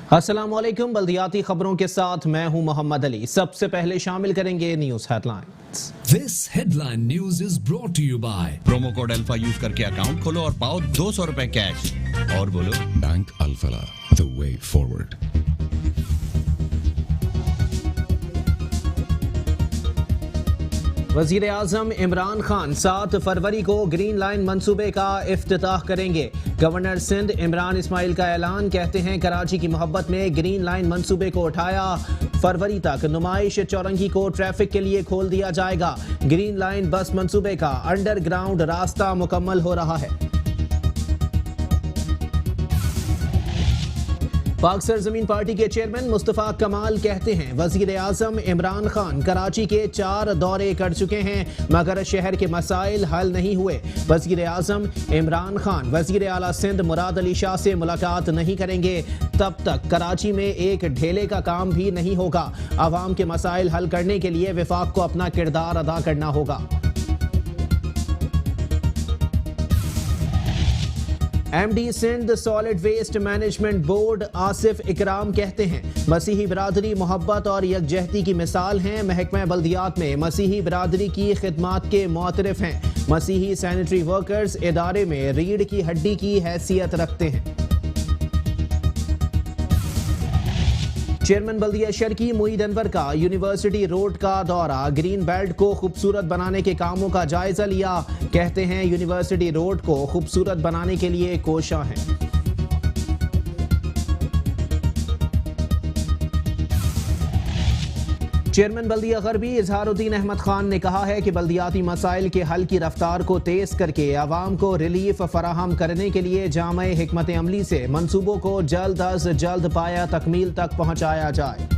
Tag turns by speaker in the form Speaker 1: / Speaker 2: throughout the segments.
Speaker 1: अस्सलामुअलैकुम, बल्दियाती खबरों के साथ मैं हूं मोहम्मद अली। सबसे पहले शामिल करेंगे news headlines.
Speaker 2: This headline news is brought to you by
Speaker 3: promo code alpha use करके अकाउंट खोलो और पाओ 200 रुपए कैश। और बोलो
Speaker 4: bank Alfalah, the way forward।
Speaker 1: वजीर आजम इमरान खान 7 फरवरी को ग्रीन लाइन मंसूबे का इफ्तिताह करेंगे। गवर्नर सिंध इमरान इस्माइल का ऐलान, कहते हैं कराची की मोहब्बत में ग्रीन लाइन मंसूबे को उठाया। फरवरी तक नुमाइश चौरंगी को ट्रैफिक के लिए खोल दिया जाएगा। ग्रीन लाइन बस मंसूबे का अंडरग्राउंड रास्ता मुकम्मल हो रहा है। पाक सरजमीन पार्टी के चेयरमैन मुस्तफा कमाल कहते हैं वजीर आजम इमरान खान कराची के 4 दौरे कर चुके हैं मगर शहर के मसाइल हल नहीं हुए। वजीर आजम इमरान खान वजीर आला सिंध मुराद अली शाह से मुलाकात नहीं करेंगे तब तक कराची में एक ढेले का काम भी नहीं होगा। आवाम के मसाइल हल करने के लिए विफाक को अपना किरदार अदा करना होगा। MD Sindh solid waste management board Asif Ikram कहते हैं मसीही बिरादरी मोहब्बत और यकजहती की मिसाल हैं। महकमा बल्दियात में मसीही बिरादरी की खिदमात के मुअतरिफ हैं। मसीही सैनिटरी वर्कर्स इदारे में रीढ़ की हड्डी की हैसियत रखते हैं। चेयरमैन बल्दिया शर्की मुईद अनवर का यूनिवर्सिटी रोड का दौरा, ग्रीन बेल्ट को खूबसूरत बनाने के कामों का जायजा लिया। कहते हैं यूनिवर्सिटी रोड को खूबसूरत बनाने के लिए कोशिश है। चेयरमैन बल्दिया गरबी इजहारुद्दीन अहमद खान ने कहा है कि बल्दियाती मसाइल के हल की रफ्तार को तेज करके आवाम को रिलीफ फराहम करने के लिए जामे हिकमत अमली से मंसूबों को जल्द अज जल्द पाया तकमील तक पहुंचाया जाए।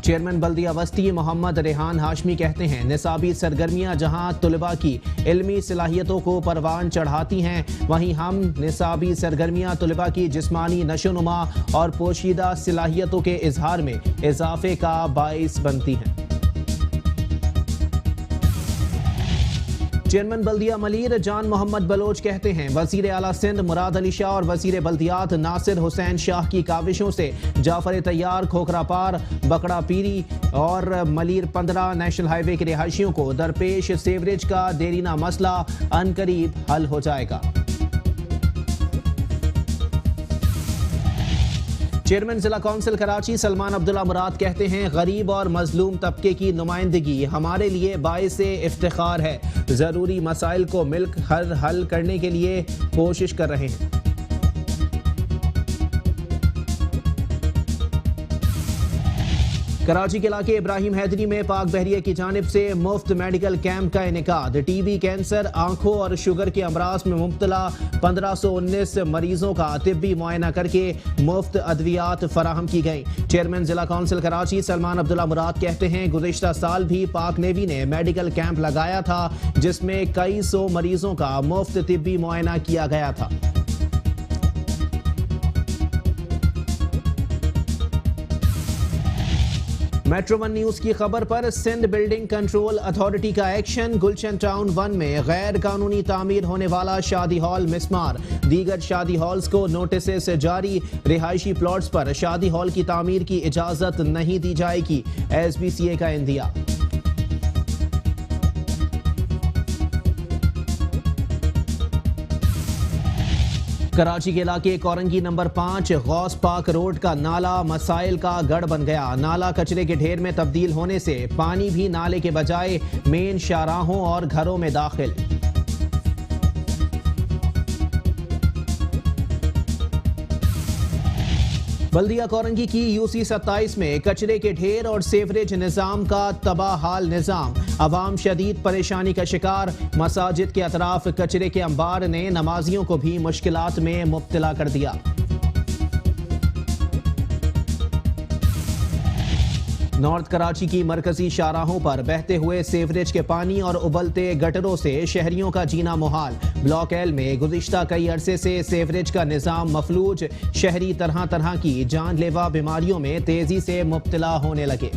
Speaker 1: चेयरमैन बल्दिया वस्ती मोहम्मद रेहान हाशमी कहते हैं निसाबी सरगर्मियां जहां तुलबा की इल्मी सलाहियतों को परवान चढ़ाती हैं वहीं हम निसाबी सरगर्मियां तुलबा की जिस्मानी नशोनुमा और पोशीदा सलाहियतों के इजहार में इजाफे का बाइस बनती हैं। चेयरमैन बल्दिया मलीर जान मोहम्मद बलोच कहते हैं वजीर आला सिंध मुराद अली शाह और वजीर बल्दियात नासिर हुसैन शाह की काविशों से जाफर तैयार, खोखरा पार, बकड़ा पीरी और मलीर 15 नेशनल हाईवे के रिहायशियों को दरपेश सीवरेज का देरीना मसला अनकरीब हल हो जाएगा। चेयरमैन जिला काउंसिल कराची सलमान अब्दुल्ला मुराद कहते हैं गरीब और मजलूम तबके की नुमाइंदगी हमारे लिए बाइसे इफ्तिखार है। जरूरी मसाइल को मिलकर हल करने के लिए कोशिश कर रहे हैं। कराची के इलाके इब्राहिम हैदरी में पाक बहरिया की जानिब से मुफ्त मेडिकल कैंप का इनेकाद। टीबी, कैंसर, आंखों और शुगर के अमराज में मुब्तला 1519 मरीजों का तिब्बी मुआयना करके मुफ्त अद्वियात फराहम की गई। चेयरमैन जिला काउंसिल कराची सलमान अब्दुल्ला मुराद कहते हैं गुज़िश्ता साल भी पाक नेवी ने मेडिकल कैंप लगाया था जिसमें कई सौ मरीजों का मुफ्त तिब्बी मुआयना किया गया था। मेट्रो वन न्यूज की खबर पर सिंध बिल्डिंग कंट्रोल अथॉरिटी का एक्शन। गुलशन टाउन 1 में गैर कानूनी तामीर होने वाला शादी हॉल मिसमार, दीगर शादी हॉल्स को नोटिस जारी। रिहायशी प्लॉट्स पर शादी हॉल की तामीर की इजाजत नहीं दी जाएगी, SBCA का इंदिया। कराची के इलाके कोरंगी नंबर 5 गौस पाक रोड का नाला मसाइल का गढ़ बन गया। नाला कचरे के ढेर में तब्दील होने से पानी भी नाले के बजाय मेन शाहराहों और घरों में दाखिल। बल्दिया कोरंगी की UC 27 में कचरे के ढेर और सेवरेज निज़ाम का तबाह हाल निज़ाम। अवाम शदीद परेशानी का शिकार। मसाजिद के अतराफ कचरे के अंबार ने नमाजियों को भी मुश्किलात में मुब्तला कर दिया। नॉर्थ कराची की मरकजी शाहराहों पर बहते हुए सेवरेज के पानी और उबलते गटरों से शहरियों का जीना मुहाल। ब्लॉक एल में गुज़िश्ता कई अरसे से सेवरेज का निज़ाम मफलूज। शहरी तरह तरह की जानलेवा बीमारियों में तेजी से मुब्तला होने लगे।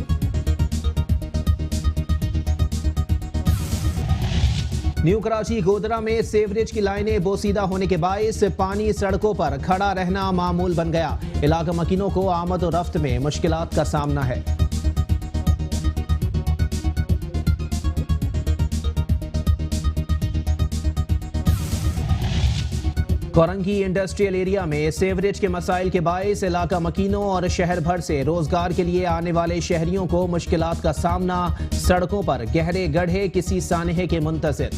Speaker 1: न्यू कराची गोदरा में सेवरेज की लाइनें बोसीदा होने के बायस पानी सड़कों पर खड़ा रहना मामूल बन गया। इलाका मकीनों को आमद और रफ्त में मुश्किलात का सामना है। कोरंगी इंडस्ट्रियल एरिया में सेवरेज के मसाइल के बायस इलाका मकीनों और शहर भर से रोजगार के लिए आने वाले शहरियों को मुश्किलात का सामना। सड़कों पर गहरे गड्ढे किसी सानहे के मुंतज़िर।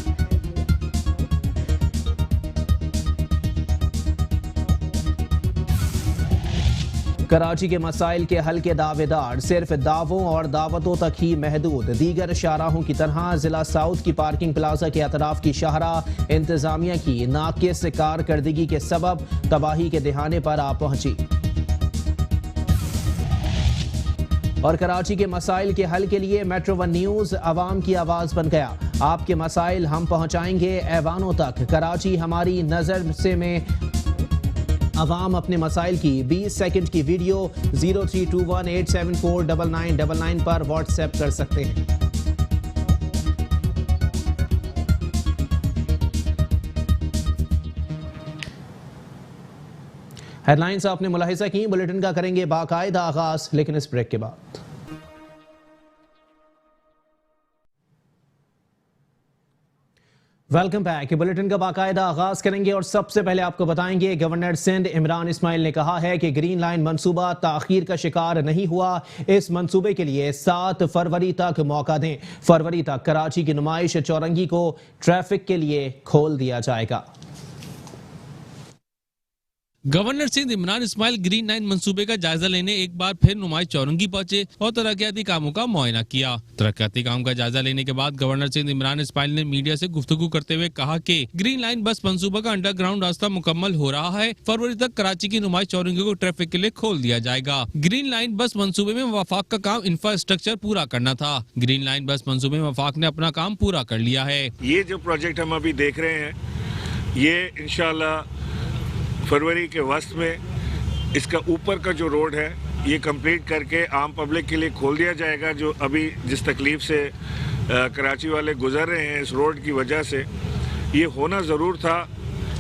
Speaker 1: कराची के मसाइल के हल के दावेदार सिर्फ दावों और दावतों तक ही महदूद। दीगर शाहराहों की तरह जिला साउथ की पार्किंग प्लाजा के अतराफ की शाहराह इंतजामिया की नाकिस कारकर्दगी के सबब तबाही के दिहाने पर आ पहुंची। और कराची के मसाइल के हल के लिए मेट्रो वन न्यूज आवाम की आवाज बन गया। आपके मसाइल हम पहुंचाएंगे ऐवानों तक। कराची हमारी नजर से में अवाम अपने मसाइल की 20 सेकंड की वीडियो 032187499999 पर व्हाट्सएप कर सकते हैं। हेडलाइंस आपने मुलाहिजा की। बुलेटिन का करेंगे बाकायदा आगाज, लेकिन इस ब्रेक के बाद। Welcome back. बुलेटिन का बाकायदा आगाज करेंगे और सबसे पहले आपको बताएंगे गवर्नर सिंध इमरान इस्माइल ने कहा है कि ग्रीन लाइन मंसूबा ताखीर का शिकार नहीं हुआ। इस मंसूबे के लिए 7 फरवरी तक मौका दें। फरवरी तक कराची की नुमाइश चौरंगी को ट्रैफिक के लिए खोल दिया जाएगा।
Speaker 5: Governor Sindh Imran Ismail green line मंसूबे का जायजा लेने एक बार फिर नुमाइश चौरंगी पहुंचे और तरक्याती कामों का मुआयना किया। तरक्याती कामों का जायजा लेने के बाद गवर्नर सिंध इमरान इस्माइल ने मीडिया से गुफ्तगू करते हुए कहा कि ग्रीन लाइन बस मंसूबा का अंडरग्राउंड रास्ता मुकम्मल हो रहा है। फरवरी तक कराची की नुमाइश चौरंगी को ट्रैफिक के लिए खोल दिया जाएगा। ग्रीन लाइन बस मंसूबे में वफाक का काम इंफ्रास्ट्रक्चर पूरा करना था। ग्रीन लाइन बस मंसूबे में वफाक ने अपना काम पूरा कर लिया है।
Speaker 6: ये जो प्रोजेक्ट हम अभी देख रहे हैं, ये इंशाल्लाह फरवरी के वस्त में इसका ऊपर का जो रोड है ये कंप्लीट करके आम पब्लिक के लिए खोल दिया जाएगा। जो अभी जिस तकलीफ से कराची वाले गुजर रहे हैं इस रोड की वजह से, ये होना ज़रूर था।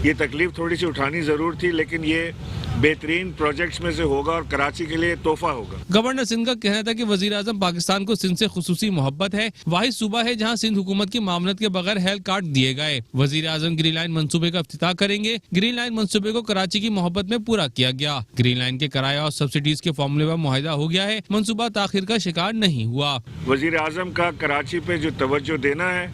Speaker 6: ये तकलीफ थोड़ी सी उठानी ज़रूर थी, लेकिन ये बेहतरीन प्रोजेक्ट्स में से होगा और कराची के लिए तोहफा होगा।
Speaker 5: गवर्नर सिंध का कहना था कि वजीर आजम पाकिस्तान को सिंध से खुसूसी मोहब्बत है। वाहिद सूबा है जहां सिंध हुकूमत की मामलत के बगैर हेल्थ कार्ड दिए गए। वजीर आजम ग्रीन लाइन मंसूबे का इफ्तिताह करेंगे। ग्रीन लाइन मंसूबे को कराची की मोहब्बत में पूरा किया गया। ग्रीन लाइन के किराया और सब्सिडीज के फॉर्मूले पर मुआहिदा हो गया है। मंसूबा ताखिर का शिकार नहीं हुआ।
Speaker 6: वजीर आजम का कराची पे जो तवज्जो देना है,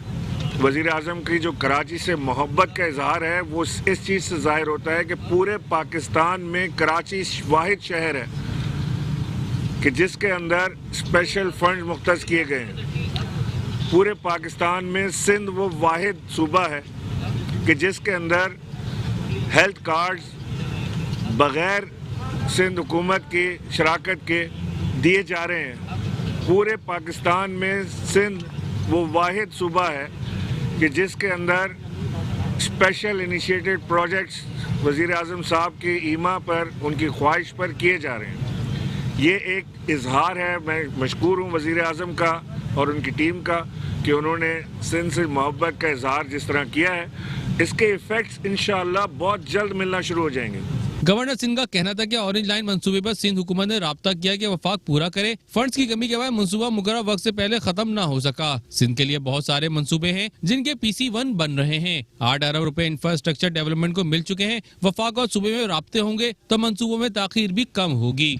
Speaker 6: वज़ीर आज़म की जो कराची से मोहब्बत का इजहार है, वो इस चीज़ से ज़ाहिर होता है कि पूरे पाकिस्तान में कराची वाहिद शहर है कि जिसके अंदर स्पेशल फंड मुख्तस किए गए हैं। पूरे पाकिस्तान में सिंध वो वाहिद सूबा है कि जिसके अंदर हेल्थ कार्ड्स बग़ैर सिंध हुकूमत की शराकत के दिए जा रहे हैं। पूरे पाकिस्तान में सिंध वो वाहिद सूबा है कि जिसके अंदर स्पेशल इनिशिएटेड प्रोजेक्ट्स वज़ीर आज़म साहब की ईमा पर, उनकी ख्वाहिश पर किए जा रहे हैं। ये एक इजहार है। मैं मशकूर हूँ वज़ीर आज़म का और उनकी टीम का कि उन्होंने सिंध से मोहब्बत का इजहार जिस तरह किया है, इसके इफ़ेक्ट्स इंशाअल्लाह बहुत जल्द मिलना शुरू हो जाएंगे।
Speaker 5: गवर्नर सिंह का कहना था कि ऑरेंज लाइन मंसूबे पर सिंध हुकूमत ने राब्ता किया कि वफाक पूरा करे। फंड्स की कमी के बाद मंसूबा मुकर्रर वक्त से पहले खत्म न हो सका। सिंध के लिए बहुत सारे मंसूबे हैं जिनके PC1 बन रहे हैं। 8 अरब रुपए इंफ्रास्ट्रक्चर डेवलपमेंट को मिल चुके हैं। वफाक और सूबे में राब्ते होंगे तो मंसूबों में ताखीर भी कम होगी।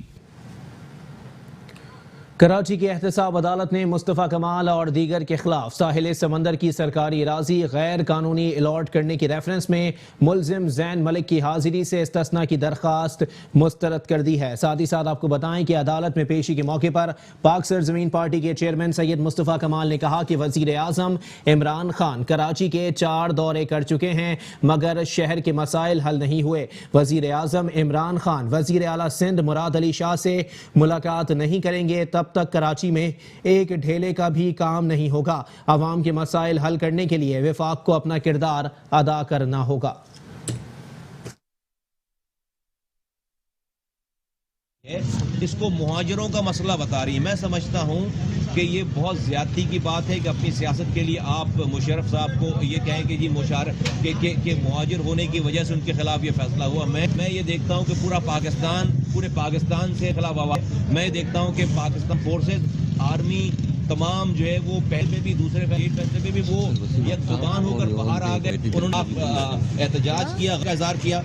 Speaker 1: कराची की एहतसाब अदालत ने मुस्तफ़ा कमाल और दीगर के खिलाफ साहिल समंदर की सरकारी अराजी गैर कानूनी अलॉट करने की रेफरेंस में मुलजिम जैन मलिक की हाजिरी से इस्तिस्ना की दरख्वास्त मुस्तरद कर दी है। साथ ही साथ आपको बताएं कि अदालत में पेशी के मौके पर पाक सरजमीन पार्टी के चेयरमैन सैयद मुस्तफ़ा कमाल ने कहा कि वजीर आज़म इमरान खान कराची के 4 दौरे कर चुके हैं मगर शहर के मसाइल हल नहीं हुए। वजीर आज़म इमरान खान वजीर आला सिंध मुराद अली शाह से मुलाकात नहीं करेंगे तब तक कराची में एक ढेले का भी काम नहीं होगा। अवाम के मसाइल हल करने के लिए वफाक को अपना किरदार अदा करना होगा।
Speaker 7: इसको मुहाजिरों का मसला बता रही है। मैं समझता हूँ कि ये बहुत ज़्यादती की बात है कि अपनी सियासत के लिए आप मुशर्रफ साहब को ये कहें कि जी के मुहाजिर होने की वजह से उनके खिलाफ ये फैसला हुआ। मैं ये देखता हूँ कि पूरे पाकिस्तान से खिलाफ आवाज़। मैं देखता हूँ कि पाकिस्तान फोर्सेस, आर्मी, तमाम जो है वो पहले में भी दूसरे फैसले में भी वो एक जुबान होकर बाहर आ गए। उन्होंने एहतजाज किया, इज़हार किया।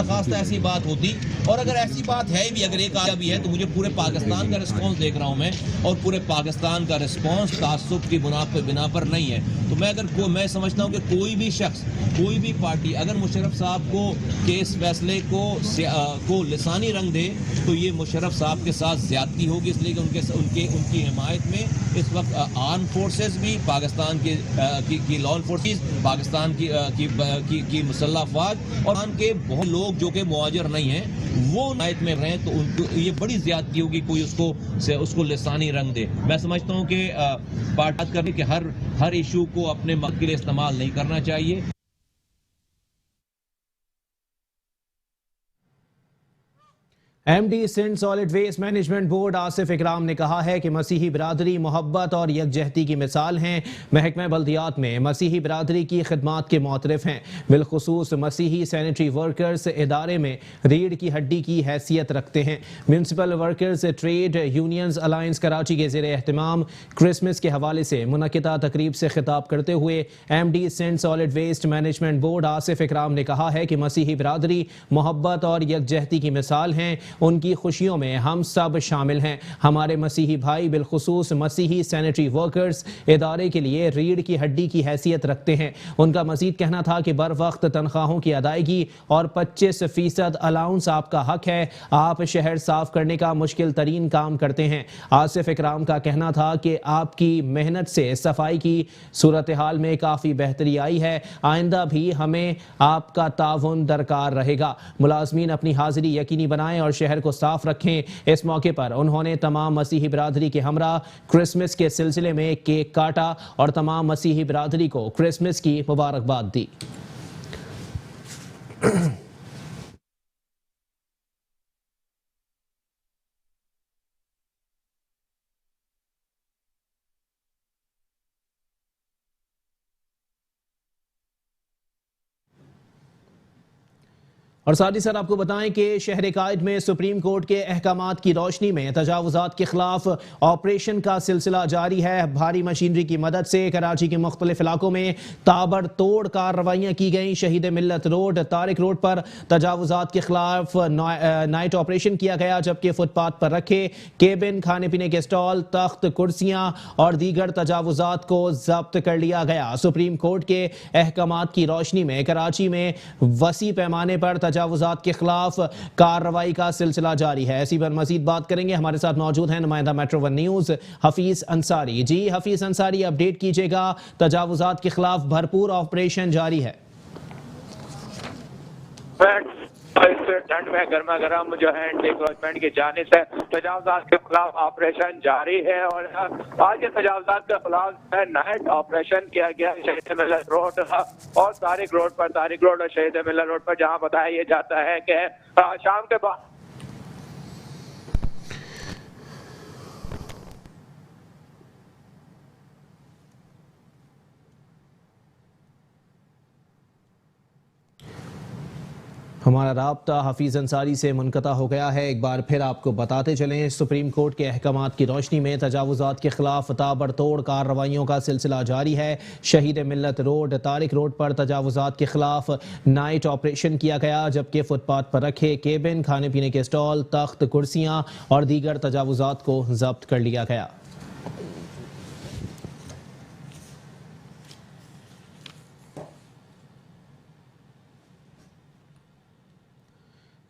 Speaker 7: खास ऐसी बात होती, और अगर ऐसी बात है भी, अगर एक आया भी है, तो मुझे पूरे पाकिस्तान का रिस्पॉन्स देख रहा हूँ मैं, और पूरे पाकिस्तान का रिस्पॉन्स तासुब की बिना पर नहीं है। तो मैं समझता हूँ कि कोई भी शख्स, कोई भी पार्टी अगर मुशर्रफ साहब को के इस फैसले को लिसानी रंग दे तो ये मुशर्रफ साहब के साथ ज्यादती होगी, इसलिए कि उनकी हिमायत में इस वक्त आर्म फोर्सेस भी, पाकिस्तान की लॉ एनफोर्सेस, पाकिस्तान की मुसल्लह अफवाज और के बहुत लोग जो कि मुहाजिर नहीं हैं वो हिमायत में रहें, तो उनको ये बड़ी ज्यादती होगी कोई उसको लिसानी रंग दे। मैं समझता हूँ कि बात करने के हर इशू को अपने मकसद के लिए इस्तेमाल नहीं करना चाहिए।
Speaker 1: MD Sindh solid waste management board Asif Ikram ने कहा है कि मसीही बिरादरी मोहब्बत और यकजहती की मिसाल हैं। महकमा बल्दियात में मसीही बिरादरी की खिदमात के मोतरफ हैं। बिलखुसूस मसीही सैनिटरी वर्कर्स इदारे में रीढ़ की हड्डी की हैसियत रखते हैं। Municipal workers trade unions alliance Karachi के ज़ेर एहतमाम क्रिसमस के हवाले से मुनक़िदा तकरीब से खिताब करते हुए MD Sindh solid waste management board Asif Ikram ने कहा है कि मसीही बिरादरी मोहब्बत और यकजहती की मिसाल हैं। उनकी खुशियों में हम सब शामिल हैं। हमारे मसीही भाई बिलखुसूस मसीही सैनिटरी वर्कर्स इदारे के लिए रीढ़ की हड्डी की हैसियत रखते हैं। उनका मजीद कहना था कि बर वक्त तनख्वाहों की अदायगी और 25% अलाउंस आपका हक है। आप शहर साफ करने का मुश्किल तरीन काम करते हैं। आसिफ इकराम का कहना था कि आपकी मेहनत से सफाई की सूरत हाल में काफ़ी बेहतरी आई है। आइंदा भी हमें आपका ताउन दरकार रहेगा। मुलाजमीन अपनी हाजिरी यकीनी बनाएं और शहर को साफ रखें। इस मौके पर उन्होंने तमाम मसीही बिरादरी के हमरा क्रिसमस के सिलसिले में केक काटा और तमाम मसीही बिरादरी को क्रिसमस की मुबारकबाद दी। और साथ ही साथ आपको बताएं कि शहर कायद में सुप्रीम कोर्ट के अहकामात की रोशनी में तजावुजात के खिलाफ ऑपरेशन का सिलसिला जारी है। भारी मशीनरी की मदद से कराची के मुख्तलिफ इलाकों में ताबड़तोड़ कार्रवाइयाँ की गई। शहीद मिल्लत रोड, तारिक रोड पर तजावुजात के खिलाफ नाइट ऑपरेशन किया गया, जबकि फुटपाथ पर रखे केबिन, खाने पीने के स्टॉल, तख्त, कुर्सियाँ और दीगर तजावुजात को जब्त कर लिया गया। सुप्रीम कोर्ट के अहकामात की रोशनी में कराची में वसी पैमाने पर तजावुजात के खिलाफ कार्रवाई का सिलसिला जारी है। इसी पर मजीद बात करेंगे। हमारे साथ मौजूद हैं नुमाइंदा Metro One News Hafeez Ansari. जी हफीज अंसारी, अपडेट कीजिएगा। तजावुजात के खिलाफ भरपूर ऑपरेशन जारी है।
Speaker 8: ठंड में गर्मा गर्म जो है गवर्नमेंट की जानिब से तजावुजात के खिलाफ ऑपरेशन जारी है और आज के तजावुजात के खिलाफ नाइट ऑपरेशन किया गया शहीद मिल्लत रोड और तारिक रोड और शहीद मिल्लत रोड पर, जहां बताया जाता है कि शाम के बाद
Speaker 1: हमारा राब्ता हफीज अंसारी से मुनक़ता हो गया है। एक बार फिर आपको बताते चलें, सुप्रीम कोर्ट के अहकामात की रोशनी में तजावुजात के खिलाफ ताबड़तोड़ कार्रवाइयों का सिलसिला जारी है। शहीद मिल्लत रोड, तारिक रोड पर तजावुजात के खिलाफ नाइट ऑपरेशन किया गया, जबकि फुटपाथ पर रखे केबिन, खाने पीने के स्टॉल, तख्त, कुर्सियाँ और दीगर तजावुजात को जब्त कर लिया गया।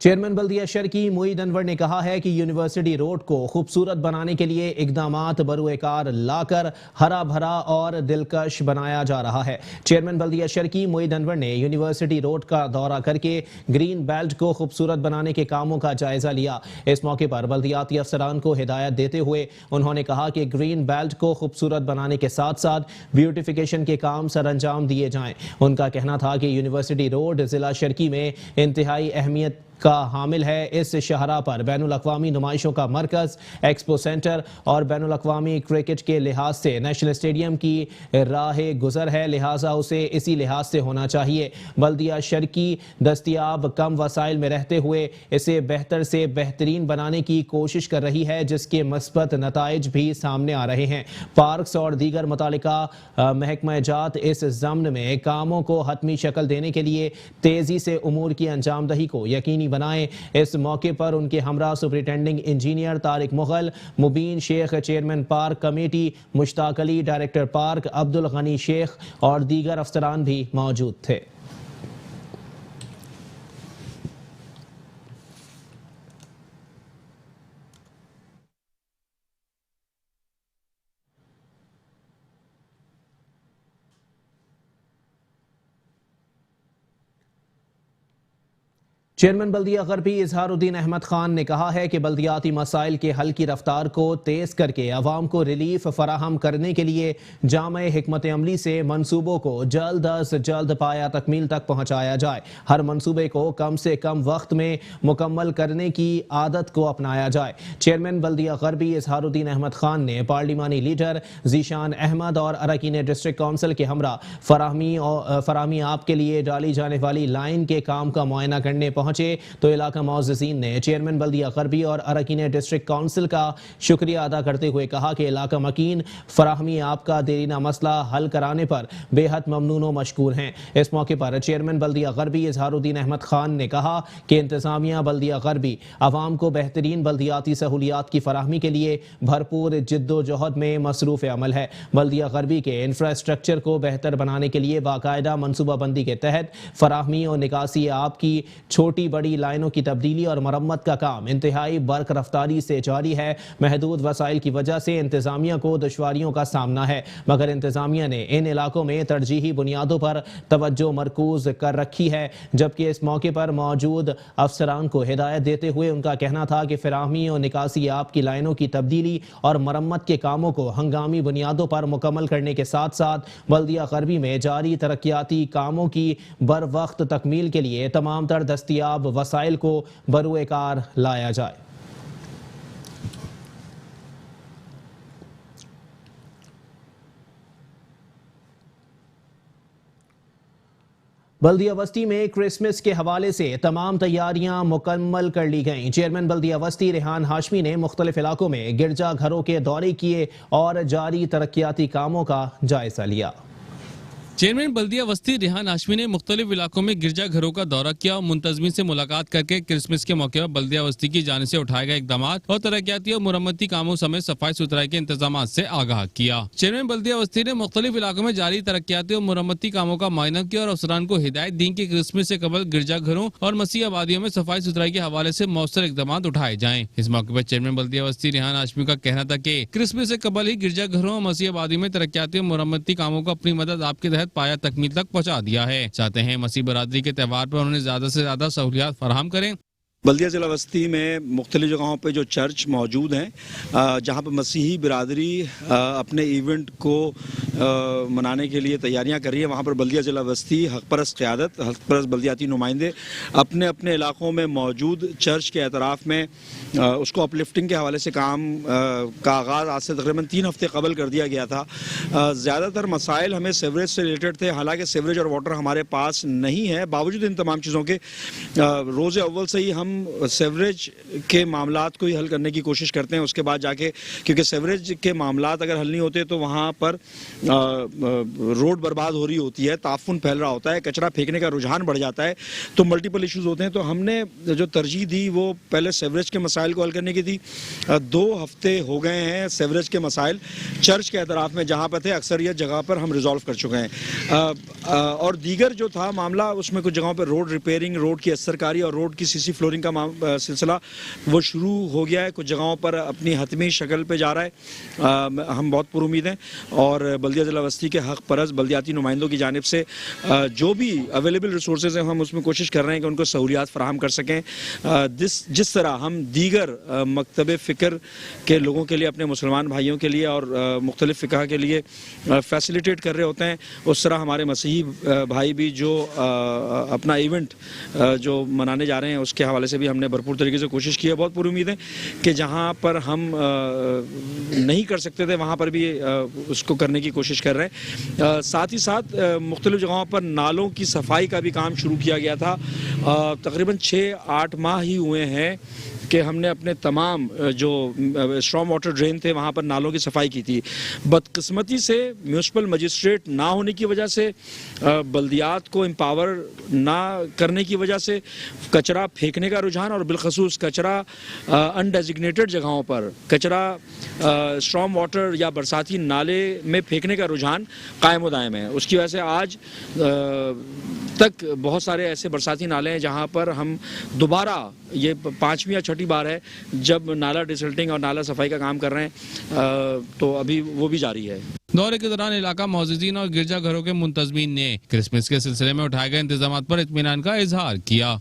Speaker 1: चेयरमैन बल्दिया शर्की मोईद अनवर ने कहा है कि यूनिवर्सिटी रोड को खूबसूरत बनाने के लिए इकदामात बरूएकार लाकर हरा भरा और दिलकश बनाया जा रहा है। चेयरमैन बल्दिया शर्की मोईद अनवर ने यूनिवर्सिटी रोड का दौरा करके ग्रीन बेल्ट को खूबसूरत बनाने के कामों का जायजा लिया। इस मौके पर बल्दियाती अफसरान को हिदायत देते हुए उन्होंने कहा कि ग्रीन बेल्ट को खूबसूरत बनाने के साथ साथ ब्यूटिफिकेशन के काम सरअंजाम दिए जाएं। उनका कहना था कि यूनिवर्सिटी रोड जिला शर्की में इंतहाई अहमियत का हामिल है। इस शाहरा पर बैनुल अक़वामी नुमाइशों का मरकज़, एक्सपो सेंटर और बैनुल अक़वामी क्रिकेट के लिहाज से नेशनल स्टेडियम की राह गुजर है, लिहाजा उसे इसी लिहाज से होना चाहिए। बल्दिया शर्की दस्तियाब कम वसाइल में रहते हुए इसे बेहतर से बेहतरीन बनाने की कोशिश कर रही है, जिसके मस्बत नताइज भी सामने आ रहे हैं। पार्क्स और दीगर मुतालिका महकमा जात इस ज़म्न में कामों को हतमी शक्ल देने के लिए तेज़ी से उमूर की अंजामदही को यकीनी बनाएं। इस मौके पर उनके हमरा superintending engineer Tariq Mughal, Mubeen Sheikh chairman park committee, Mushtaq Ali director park, Abdul Ghani Sheikh और दीगर अफसरान भी मौजूद थे। चेयरमैन बल्दिया गरबी इजहारुद्दीन अहमद खान ने कहा है कि बल्दियाती मसाइल के हल की रफ्तार को तेज़ करके अवाम को रिलीफ फराहम करने के लिए जामे हिकमत अमली से मनसूबों को जल्द अज जल्द पाया तकमील तक पहुँचाया जाए। हर मनसूबे को कम से कम वक्त में मुकम्मल करने की आदत को अपनाया जाए। चेयरमैन बल्दिया गरबी इजहारुद्दीन अहमद खान ने पार्लिमानी लीडर जीशान अहमद और अरकान डिस्ट्रिक्ट काउंसिल के हमरा फराहमी आप के लिए डाली जाने वाली लाइन के काम का मुआयना करने पहुंचे तो इलाका मुअज़्ज़िज़ीन ने चेयरमैन बल्दिया गरबी और अरकान डिस्ट्रिक्ट काउंसिल का शुक्रिया अदा करते हुए कहा कि इलाका मकीन फराहमी आपका देरीना मसला हल कराने पर बेहद ममनून व मशकूर हैं। इस मौके पर चेयरमैन बल्दिया गरबी इजहारुद्दीन अहमद खान ने कहा कि इंतजामिया बल्दिया गरबी आवाम को बेहतरीन बल्दियाती सहूलियात की फराहमी के लिए भरपूर जिद्दोजहद में मसरूफ़ अमल है। बल्दिया गरबी के इंफ्रास्ट्रक्चर को बेहतर बनाने के लिए बाकायदा मनसूबाबंदी के तहत फराहमी और निकासी आपकी छोटी बड़ी लाइनों की तब्दीली और मरम्मत का काम इंतहाई बर्क रफ्तारी से जारी है। महदूद वसाइल की वजह से इंतजामिया को दुश्वारियों का सामना है, मगर इंतजामिया ने इन इलाकों में तरजीही बुनियादों पर तवज्जो मरकूज कर रखी है। जबकि इस मौके पर मौजूद अफसरान को हिदायत देते हुए उनका कहना था कि फराहमी और निकासी आप की लाइनों की तब्दीली और मरम्मत के कामों को हंगामी बुनियादों पर मुकम्मल करने के साथ साथ बल्दिया गरबी में जारी तरक्याती कामों की बर वक्त तकमील के लिए तमाम तर दस्तियाब वसाइल को बरूए कार लाया जाए। बल्दिया वस्ती में क्रिसमस के हवाले से तमाम तैयारियां मुकम्मल कर ली गईं। चेयरमैन बल्दिया वस्ती रेहान हाशमी ने मुख्तलिफ इलाकों में गिरजा घरों के दौरे किए और जारी तरक्याती कामों का जायजा लिया।
Speaker 5: चेयरमैन बल्दिया वस्ती रेहान हाशमी ने मुख्तलिफ इलाकों में गिरजा घरों का दौरा किया और मुंतजमीन से मुलाकात करके क्रिसमस के मौके पर बल्दिया वस्ती की जानिब से उठाए गए इकदाम और तरक्याती और मुरम्मती कामों समेत सफाई सुथराई के इंतजाम से आगाह किया। चेयरमैन बल्दिया वस्ती ने मुख्तलिफ इलाकों में जारी तरक्याती और मुरम्मती कामों का मुआयना किया और अफसरान को हिदायत दी कि क्रिसमस से कबल गिरजा घरों और मसीह आबादियों में सफाई सुथराई के हवाले से मौसर इकदाम उठाए जाएं। इस मौके पर चेयरमैन बल्दिया वस्ती रेहान हाशमी का कहना था कि क्रिसमस से कबल ही गिरजा घरों और मसीह आबादियों में तरक्याती और मुरम्मती कामों को अपनी मदद आपके तहत पाया तकमील तक पहुंचा दिया है। चाहते हैं मसीह बरादरी के त्यौहार पर उन्हें ज्यादा से ज्यादा सहूलियात फराहम करें।
Speaker 9: बल्दिया ज़िला बस्ती में मुख्तलिफ जगहों पे जो चर्च मौजूद हैं जहाँ पर मसीही बिरादरी अपने इवेंट को मनाने के लिए तैयारियां कर रही है, वहाँ पर बल्दिया ज़िला बस्ती हक़परस्त क़यादत, हक़परस्त बल्दियाती नुमाइंदे अपने अपने इलाकों में मौजूद चर्च के एतराफ़ में उसको अपलिफ्टिंग के हवाले से काम का आगाज़ आज से तकरीबन 3 हफ्ते कबल कर दिया गया था। ज़्यादातर मसाइल हमें सीवरेज से रिलेटेड थे, हालांकि सीवरेज और वाटर हमारे पास नहीं है। बावजूद इन तमाम चीज़ों के रोज़ अव्वल से ही हम सीवरेज के मामलात को ही हल करने की कोशिश करते हैं। उसके बाद जाके, क्योंकि सीवरेज के मामलात अगर हल नहीं होते तो वहाँ पर रोड बर्बाद हो रही होती है, ताफुन फैल रहा होता है, कचरा फेंकने का रुझान बढ़ जाता है, तो मल्टीपल इश्यूज होते हैं। तो हमने जो तरजीह दी वो पहले सीवरेज के मसाइल को हल करने की थी। 2 हफ्ते हो गए हैं सीवरेज के मसाइल चर्च के एतराफ़ में जहाँ पर थे अक्सरियत जगह पर हम रिजॉल्व कर चुके हैं। और दीगर जो था मामला उसमें कुछ जगहों पर रोड रिपेयरिंग, रोड की असरकारी और रोड की सीसी फ्लोरिंग का सिलसिला वो शुरू हो गया है। कुछ जगहों पर अपनी हतमी शक्ल पे जा रहा है। हम बहुत पुरुमीद हैं और बल्दिया ज़िला बस्ती के हक़ परस बल्दियाती नुमाइंदों की जानिब से जो भी अवेलेबल रिसोर्सेज हैं हम उसमें कोशिश कर रहे हैं कि उनको सहूलियात फराहम कर सकें। जिस तरह हम दीगर मकतब फ़िक्र के लोगों के लिए, अपने मुसलमान भाइयों के लिए और मुख्तलिफ फ़िक़ा के लिए फैसिलिटेट कर रहे होते हैं, उस तरह हमारे मसीही भाई भी जो अपना इवेंट जो मनाने जा रहे हैं उसके हवाले से भी हमने भरपूर तरीके से कोशिश की है। बहुत पूरी उम्मीद है कि जहाँ पर हम नहीं कर सकते थे वहाँ पर भी उसको करने की कोशिश कर रहे हैं। साथ ही साथ मुख्तलिफ जगहों पर नालों की सफाई का भी काम शुरू किया गया था। तकरीबन 6-8 माह ही हुए हैं कि हमने अपने तमाम जो स्ट्रॉम वाटर ड्रेन थे वहाँ पर नालों की सफाई की थी। बदकिस्मती से म्यूनसिपल मजिस्ट्रेट ना होने की वजह से, बल्दियात को एम्पावर ना करने की वजह से कचरा फेंकने का रुझान और बिलखसूस कचरा अनडेजिग्नेटेड जगहों पर कचरा स्ट्रॉम वाटर या बरसाती नाले में फेंकने का रुझान कायम दायम है। उसकी वजह से आज तक बहुत सारे ऐसे बरसाती नाले हैं जहाँ पर हम दोबारा, ये 5वीं या 6ठी बार है जब नाला डिसल्टिंग और नाला सफाई का काम कर रहे हैं, तो अभी वो भी जारी है।
Speaker 5: दौरे के दौरान इलाका मौजूदीन और गिरजाघरों के मुंतजमीन ने क्रिसमस के सिलसिले में उठाए गए इंतजाम पर इत्मीनान का इजहार किया।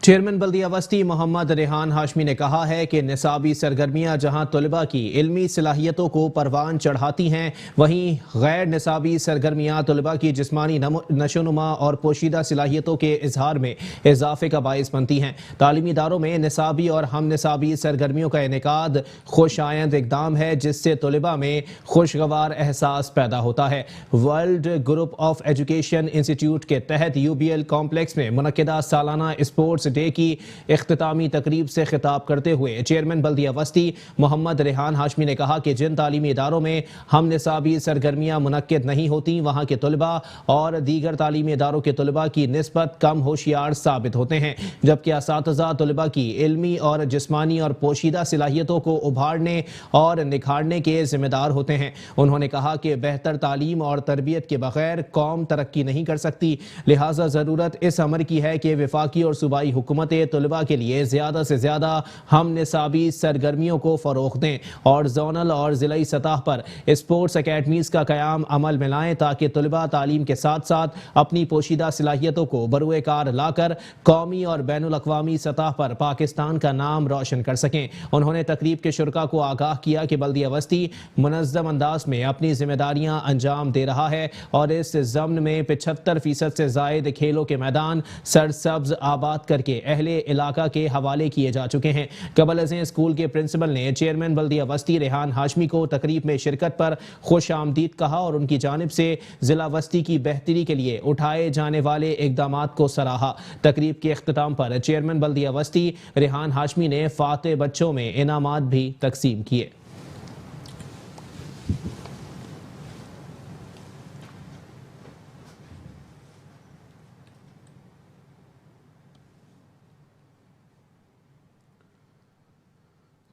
Speaker 1: चेयरमैन बल्दिया वस्ती मोहम्मद रेहान हाशमी ने कहा है कि निसाबी सरगर्मियां जहां तलबा की इल्मी सलाहियतों को परवान चढ़ाती हैं, वहीं गैर निसाबी सरगर्मियां तलबा की जिस्मानी नशोनुमा और पोशीदा सलाहियतों के इजहार में इजाफे का बाइस बनती हैं। तालीमी इदारों में निसाबी और हम निसाबी सरगर्मियों का इनेकाद खुश आयंद इकदाम है जिससे तलबा में खुशगवार एहसास पैदा होता है। World group of education institute के तहत UBL कॉम्प्लेक्स में मुनक्किदा सालाना स्पोर्ट्स डे की इख्तितामी तकरीब से खिताब करते हुए चेयरमैन बल्दिया वस्ती मोहम्मद रेहान हाशमी ने कहा कि जिन तालीमी इदारों में हम निसाबी सरगर्मियां मुनक्किद नहीं होती वहां के तलबा और दीगर तालीमी इदारों के तलबा की निस्बत कम होशियार साबित होते हैं, जबकि असातिज़ा तलबा की इल्मी और जिस्मानी और पोशीदा सलाहियतों को उभारने और निखारने के जिम्मेदार होते हैं। उन्होंने कहा कि बेहतर तालीम और तरबियत के बगैर कौम तरक्की नहीं कर सकती, लिहाजा ज़रूरत इस अमर की है कि वफाकी और सूबाई हुकूमत तलबा के लिए ज़्यादा से ज़्यादा हम निसाबी सरगर्मियों को फ़रोग़ दें और जोनल और ज़िलाई सतह पर स्पोर्ट्स अकेडमीज़ का क़याम अमल में लाएँ ताकि तलबा तालीम के साथ साथ अपनी पोशीदा सलाहियतों को बरूए कार लाकर कौमी और बैनुल अक़वामी सतह पर पाकिस्तान का नाम रोशन कर सकें। उन्होंने तकरीब के शुरका को आगाह किया कि बल्दिया वस्ती मुनज़्ज़म अंदाज में अपनी जिम्मेदारियाँ अंजाम दे रहा है और इस ज़म्न में 75% से ज़ायद खेलों के मैदान सरसब्ज आबाद करके अहले इलाका के हवाले किए जा चुके हैं। कबल अज़ें स्कूल के प्रिंसिपल ने चेयरमैन बल्दिया वस्ती रेहान हाशमी को तकरीब में शिरकत पर खुश आमदीद कहा और उनकी जानिब से जिला वस्ती की बेहतरी के लिए उठाए जाने वाले इक़दामात को सराहा। तकरीब के इख्तिताम पर चेयरमैन बल्दिया वस्ती रेहान हाशमी ने फाते बच्चों में इनामात भी तकसीम किए।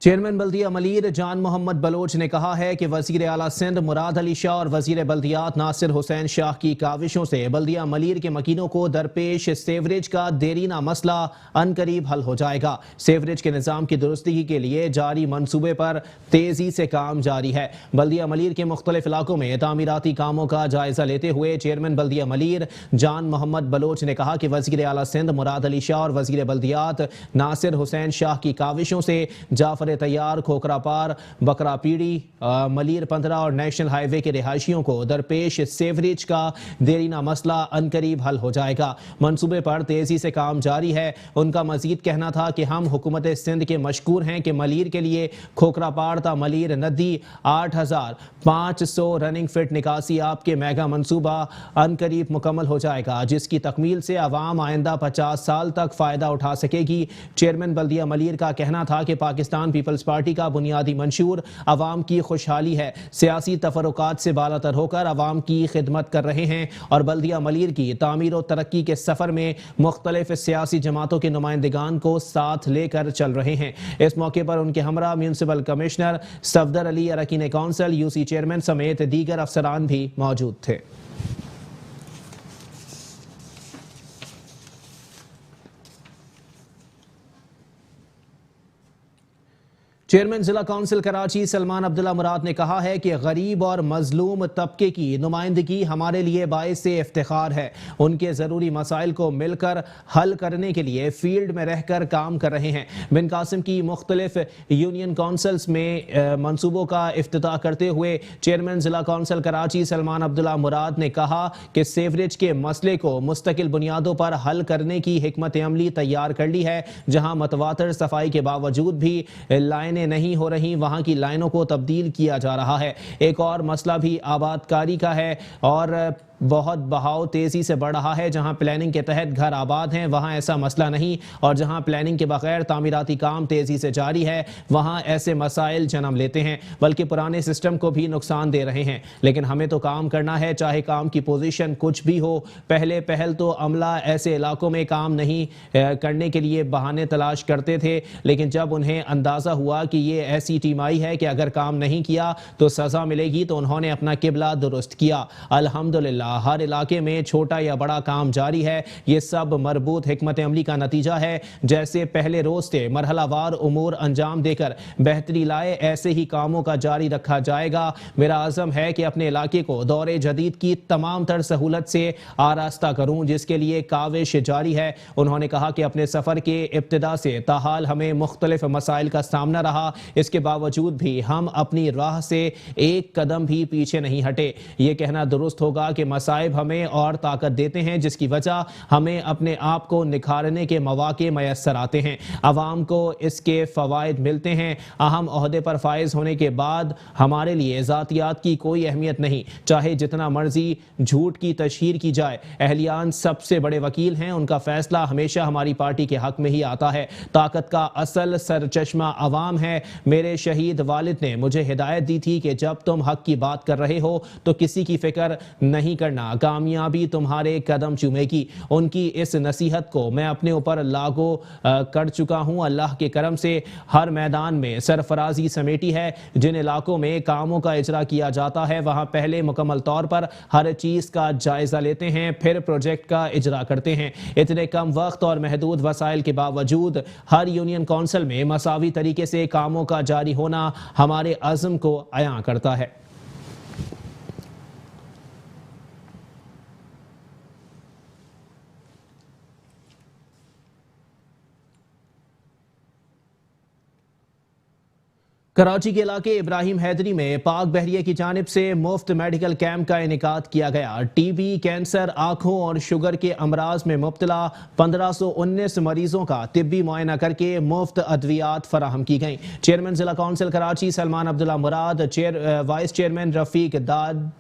Speaker 1: चेयरमैन बल्दिया मलीर जान मोहम्मद बलोच ने कहा है कि वज़ीर आला सिंध मुराद अली शाह और वज़ीर बल्दियात नासिर हुसैन शाह की काविशों से बल्दिया मलीर के मकीनों को दरपेश सेवरेज का देरीना मसला अनकरीब हल हो जाएगा। सेवरेज के निज़ाम की दुरुस्ती के लिए जारी मनसूबे पर तेज़ी से काम जारी है। बल्दिया मलीर के मुख्तलिफ इलाकों में तामीराती कामों का जायजा लेते हुए चेयरमैन बल्दिया मलीर जान मोहम्मद बलोच ने कहा कि वज़ीर आला सिंध मुराद अली शाह और वज़ीर बल्दियात नासिर हुसैन शाह की काविशों से जाफर तैयार, खोखरा पार, बकरा पीड़ी, मलीर 15 और नेशनल हाईवे के रिहायशियों को दरपेश सेवरेज का देरीना मसला अनकरीब हल हो जाएगा। मंसूबे पर तेजी से काम जारी है। उनका मजीद कहना था कि हम हुकूमत सिंध के मशकूर हैं कि मलीर के लिए खोखरा पार ता मलीर नदी 8500 रनिंग फिट निकासी आपके मेगा मंसूबा अनकरीब मुकम्मल हो जाएगा, जिसकी तकमील से आवाम आइंदा 50 साल तक फायदा उठा सकेगी। चेयरमैन बल्दिया मलीर का कहना था कि पाकिस्तान पीपल्स पार्टी का बुनियादी मंशूर अवाम की खुशहाली है। सियासी तफरुकात से बालातर होकर अवाम की खिदमत कर रहे हैं और बल्दिया मलीर की तामीर और तरक्की के सफर में मुख्तलिफ सियासी जमातों के नुमाइंदगान को साथ लेकर चल रहे हैं। इस मौके पर उनके हमरा म्यूनसिपल कमिश्नर सफदर अली, अरकान काउंसिल, UC चेयरमैन समेत दीगर अफसरान भी मौजूद थे। चेयरमैन जिला काउंसिल कराची सलमान अब्दुल्ला मुराद ने कहा है कि गरीब और मजलूम तबके की नुमाइंदगी हमारे लिए बाइस से इफ्तिखार है। उनके ज़रूरी मसाइल को मिलकर हल करने के लिए फील्ड में रहकर काम कर रहे हैं। बिन कासिम की मुख्तलिफ यूनियन काउंसिल्स में मनसूबों का इफ्तिताह करते हुए चेयरमैन जिला काउंसिल कराची सलमान अब्दुल्ला मुराद ने कहा कि सेवरेज के मसले को मुस्तकिल बुनियादों पर हल करने की हिकमत अमली तैयार कर ली है। जहां मतवातर सफाई के बावजूद भी लाइन नहीं हो रही, वहां की लाइनों को तब्दील किया जा रहा है। एक और मसला भी आबादकारी का है और बहुत बहाव तेजी से बढ़ रहा है। जहां प्लानिंग के तहत घर आबाद हैं वहां ऐसा मसला नहीं, और जहां प्लानिंग के बगैर तामीराती काम तेजी से जारी है वहां ऐसे मसाइल जन्म लेते हैं, बल्कि पुराने सिस्टम को भी नुकसान दे रहे हैं। लेकिन हमें तो काम करना है, चाहे काम की पोजीशन कुछ भी हो। पहल तो अमला ऐसे इलाकों में काम नहीं करने के लिए बहाने तलाश करते थे, लेकिन जब उन्हें अंदाजा हुआ कि ये ऐसी टीम आई है कि अगर काम नहीं किया तो सजा मिलेगी, तो उन्होंने अपना किबला दुरुस्त किया। अल्हम्दुलिल्लाह हर इलाके में छोटा या बड़ा काम जारी है। ये सब मरबूत हिकमत अमली का नतीजा है। जैसे पहले रोज से मरहलावार उमूर अंजाम देकर बेहतरी लाए, ऐसे ही कामों का जारी रखा जाएगा। मेरा आज़म है कि अपने इलाके को दौरे जदीद की तमाम तर सहूलत से आरास्ता करूं, जिसके लिए काविश जारी है। उन्होंने कहा कि अपने सफर के इब्तिदा से ताहाल हमें मुख्तलिफ मसाइल का सामना रहा, इसके बावजूद भी हम अपनी राह से एक कदम भी पीछे नहीं हटे। ये कहना दुरुस्त होगा कि मसाइब हमें और ताकत देते हैं, जिसकी वजह हमें अपने आप को निखारने के मौके मयसर आते हैं। अवाम को इसके फवायद मिलते हैं। अहम ओहदे पर फाइज होने के बाद हमारे लिए ज़ातियात की कोई अहमियत नहीं, चाहे जितना मर्जी झूठ की तशहीर की जाए। अहलियान सबसे बड़े वकील हैं, उनका फैसला हमेशा हमारी पार्टी के हक में ही आता है। ताकत का असल सरचश्मा अवाम है। मेरे शहीद वालिद ने मुझे हिदायत दी थी कि जब तुम हक की बात कर रहे हो तो किसी की फिक्र नहीं करना, कामयाबी तुम्हारे कदम चूमेगी। उनकी इस नसीहत को मैं अपने ऊपर लागू कर चुका हूं। अल्लाह के करम से हर मैदान में सरफराजी समेटी है। जिन इलाकों में कामों का इजरा किया जाता है वहां पहले मुकम्मल तौर पर हर चीज का जायजा लेते हैं, फिर प्रोजेक्ट का इजरा करते हैं। इतने कम वक्त और महदूद वसाइल के बावजूद हर यूनियन काउंसिल में मसावी तरीके से कामों का जारी होना हमारे अज़्म को अयां करता है। कराची के इलाके इब्राहिम हैदरी में पाक बहरिया की जानिब से मुफ्त मेडिकल कैंप का इनेकाद किया गया। टीबी, कैंसर, आंखों और शुगर के अमराज में मुब्तला 1519 मरीजों का तिब्बी मुआयना करके मुफ्त अद्वियात फराहम की गई। चेयरमैन जिला काउंसिल कराची सलमान अब्दुल्ला मुराद, वाइस चेयरमैन रफीक दाद,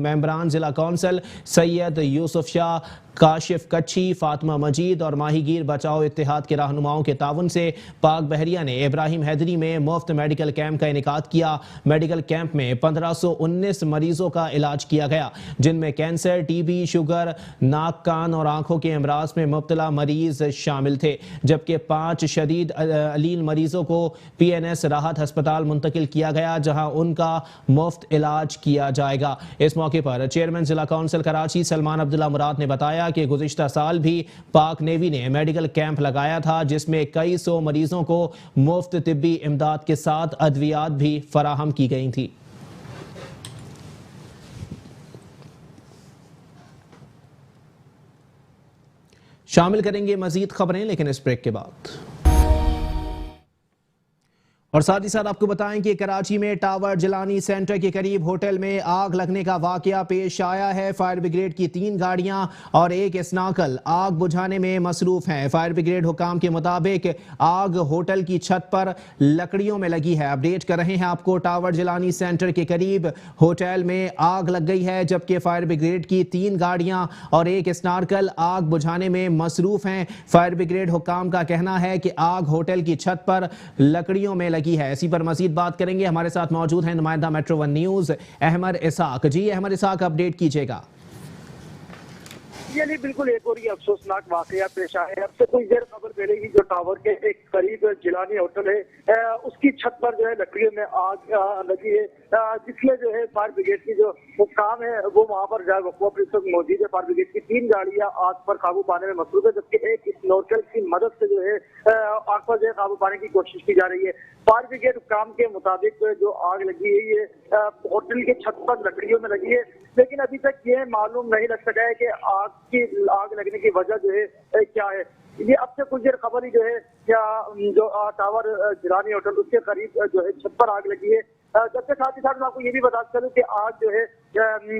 Speaker 1: मेंबरान जिला काउंसिल सैयद यूसुफ शाह, काशिफ कच्छी, फातिमा मजीद और माहीगीर बचाओ इत्तेहाद के रहनुमाओं के ताउन से पाक बहरिया ने इब्राहिम हैदरी में मुफ्त मेडिकल कैंप का इनेकाद किया। मेडिकल कैंप में 1519 मरीजों का इलाज किया गया, जिनमें कैंसर, टीबी, शुगर, नाक, कान और आंखों के अमराज में मुब्तला मरीज शामिल थे, जबकि 5 शदीद अलील मरीजों को PNS राहत अस्पताल मुंतकिल किया गया, जहां उनका मुफ्त इलाज किया जाएगा। इस मौके पर चेयरमैन जिला काउंसिल कराची सलमान अब्दुल्ला मुराद ने बताया कि गुज़िश्ता साल भी पाक नेवी ने मेडिकल कैंप लगाया था, जिसमें कई सौ मरीजों को मुफ्त तिब्बी इमदाद के साथ अद्वियात भी फराहम की गई थी। शामिल करेंगे मजीद खबरें, लेकिन इस ब्रेक के बाद। और साथ ही साथ आपको बताएं कि कराची में टावर जिलानी सेंटर के करीब होटल में आग लगने का वाकया पेश आया है। फायर ब्रिगेड की 3 गाड़ियां और 1 स्नाकल आग बुझाने में मसरूफ हैं। फायर ब्रिगेड हुकाम के मुताबिक आग होटल की छत पर लकड़ियों में लगी है। अपडेट कर रहे हैं आपको, टावर जिलानी सेंटर के करीब होटल में आग लग गई है, जबकि फायर ब्रिगेड की 3 गाड़ियां और 1 स्नाकल आग बुझाने में मसरूफ हैं। फायर ब्रिगेड हुकाम का कहना है कि आग होटल की छत पर लकड़ियों में की है। इसी पर मजीद बात करेंगे। हमारे साथ मौजूद हैं नुमाइंदा मेट्रो 1 न्यूज अहमद इसाक। जी अहमद इसाक, अपडेट कीजिएगा।
Speaker 10: ये नहीं, बिल्कुल एक और ये अफसोसनाक वाकया पेश आया है। अब से कुछ देर खबर मिलेगी, जो टावर के एक करीब जिलानी होटल है उसकी छत पर जो है लकड़ियों में आग लगी है, जिसमें जो है फायर ब्रिगेड की जो वो काम है वो वहाँ पर जो है वकूफ मौजूद है। फायर ब्रिगेड की 3 गाड़ियां आग पर काबू पाने में मसरूफ है, जबकि एक स्नॉर्कल की मदद से जो है आग पर जो है काबू पाने की कोशिश की जा रही है। फायर ब्रिगेड काम के मुताबिक जो आग लगी है ये होटल के छत पर लकड़ियों में लगी है, लेकिन अभी तक ये मालूम नहीं लग सका है कि आग लगने की वजह जो है क्या है। ये अब से कुछ देर खबर ही जो है जो टावर जिलानी होटल उसके करीब जो है छत पर आग लगी है। जबकि साथ ही साथ मैं आपको ये भी बता चलूं कि आज जो है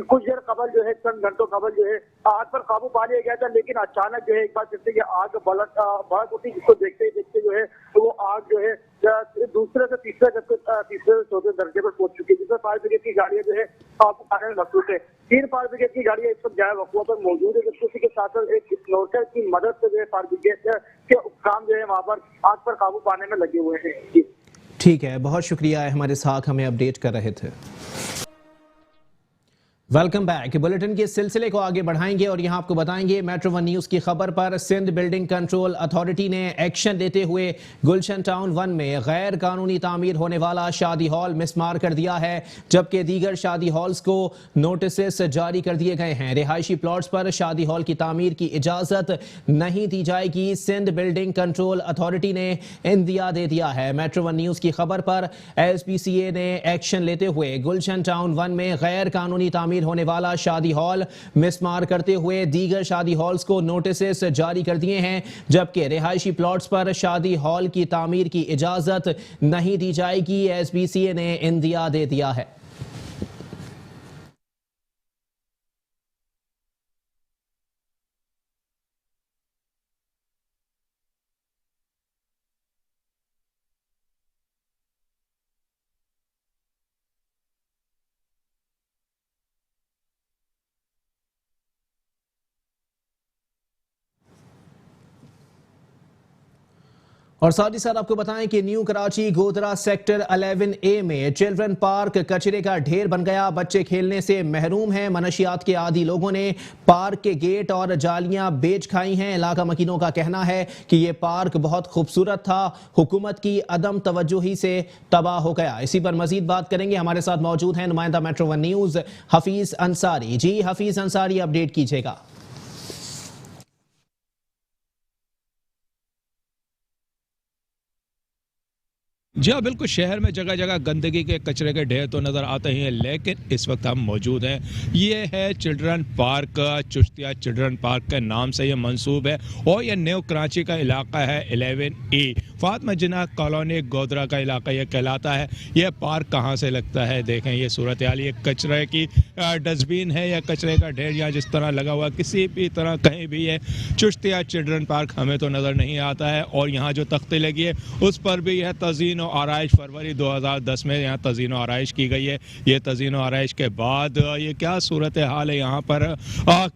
Speaker 10: कुछ देर कबल जो है चंद घंटों कबल जो है आग पर काबू पा लिया गया था, लेकिन अचानक जो है एक बार फिर से ये आग भड़क उठी, जिसको देखते जो है तो वो आग जो है दूसरे से तीसरे जबकि तीसरे से चौथे दर्जे पर पहुंच चुकी है, जिसमें फायर ब्रिगेड की गाड़ियां जो है काबू पाने में मसरूफ है। 3 फायर ब्रिगेड की गाड़ियां इस वक्त जो है वकूफ पर मौजूद है, जबकि उसी के साथ एक स्नॉर्कल की मदद से जो है फायर ब्रिगेड के उपक्रम जो है वहाँ पर आग पर काबू पाने में लगे हुए हैं।
Speaker 1: ठीक है, बहुत शुक्रिया हमारे साथ हमें अपडेट कर रहे थे। Welcome back. बुलेटिन के सिलसिले को आगे बढ़ाएंगे और यहां आपको बताएंगे मेट्रो 1 न्यूज की खबर पर सिंध बिल्डिंग कंट्रोल अथॉरिटी ने एक्शन लेते हुए गुलशन टाउन 1 में गैर कानूनी तामीर होने वाला शादी हॉल मिसमार कर दिया है, जबकि दीगर शादी हॉल्स को नोटिस जारी कर दिए गए हैं। रिहायशी प्लॉट्स पर शादी हॉल की तामीर की इजाजत नहीं दी जाएगी, सिंध बिल्डिंग कंट्रोल अथॉरिटी ने इंदिया दे दिया है। मेट्रो 1 न्यूज की खबर पर SPCA ने एक्शन लेते हुए गुलशन टाउन 1 में गैर कानूनी तामीर होने वाला शादी हॉल मिसमार करते हुए दीगर शादी हॉल्स को नोटिस जारी कर दिए हैं, जबकि रिहायशी प्लॉट्स पर शादी हॉल की तामीर की इजाजत नहीं दी जाएगी। SPCA ने इंदिया दे दिया है। और साथ ही साथ आपको बताएं कि new Karachi Godhra sector 11A में चिल्ड्रन पार्क कचरे का ढेर बन गया। बच्चे खेलने से महरूम हैं। मनशियात के आदी लोगों ने पार्क के गेट और जालियां बेच खाई हैं। इलाका मकीनों का कहना है कि ये पार्क बहुत खूबसूरत था, हुकूमत की अदम तवज्जोही से तबाह हो गया। इसी पर मजीद बात करेंगे। हमारे साथ मौजूद हैं नुमाइंदा मेट्रो 1 न्यूज हफीज अंसारी। जी हफीज अंसारी, अपडेट कीजिएगा।
Speaker 7: जी हाँ, बिल्कुल। शहर में जगह जगह गंदगी के कचरे के ढेर तो नज़र आते ही हैं, लेकिन इस वक्त हम मौजूद हैं, ये है चिल्ड्रन पार्क, चुश्तिया चिल्ड्रन पार्क के नाम से ये मंसूब है और ये न्यू कराची का इलाका है 11A। फातिमा जिन्ना कॉलोनी गोधरा का इलाका ये कहलाता है। ये पार्क कहाँ से लगता है, देखें ये सूरत हाल। ये कचरे की डस्टबिन है या कचरे का ढेर यहाँ जिस तरह लगा हुआ किसी भी तरह कहीं भी है। चुश्तिया चिल्ड्रन पार्क हमें तो नज़र नहीं आता है और यहाँ जो तख्ती लगी है उस पर भी यह तज़ीन और आराइश फरवरी 2010 में यहाँ तज़ीन और आराइश की गई है। ये तज़ीन और आराइश के बाद ये क्या सूरत हाल है यहाँ पर।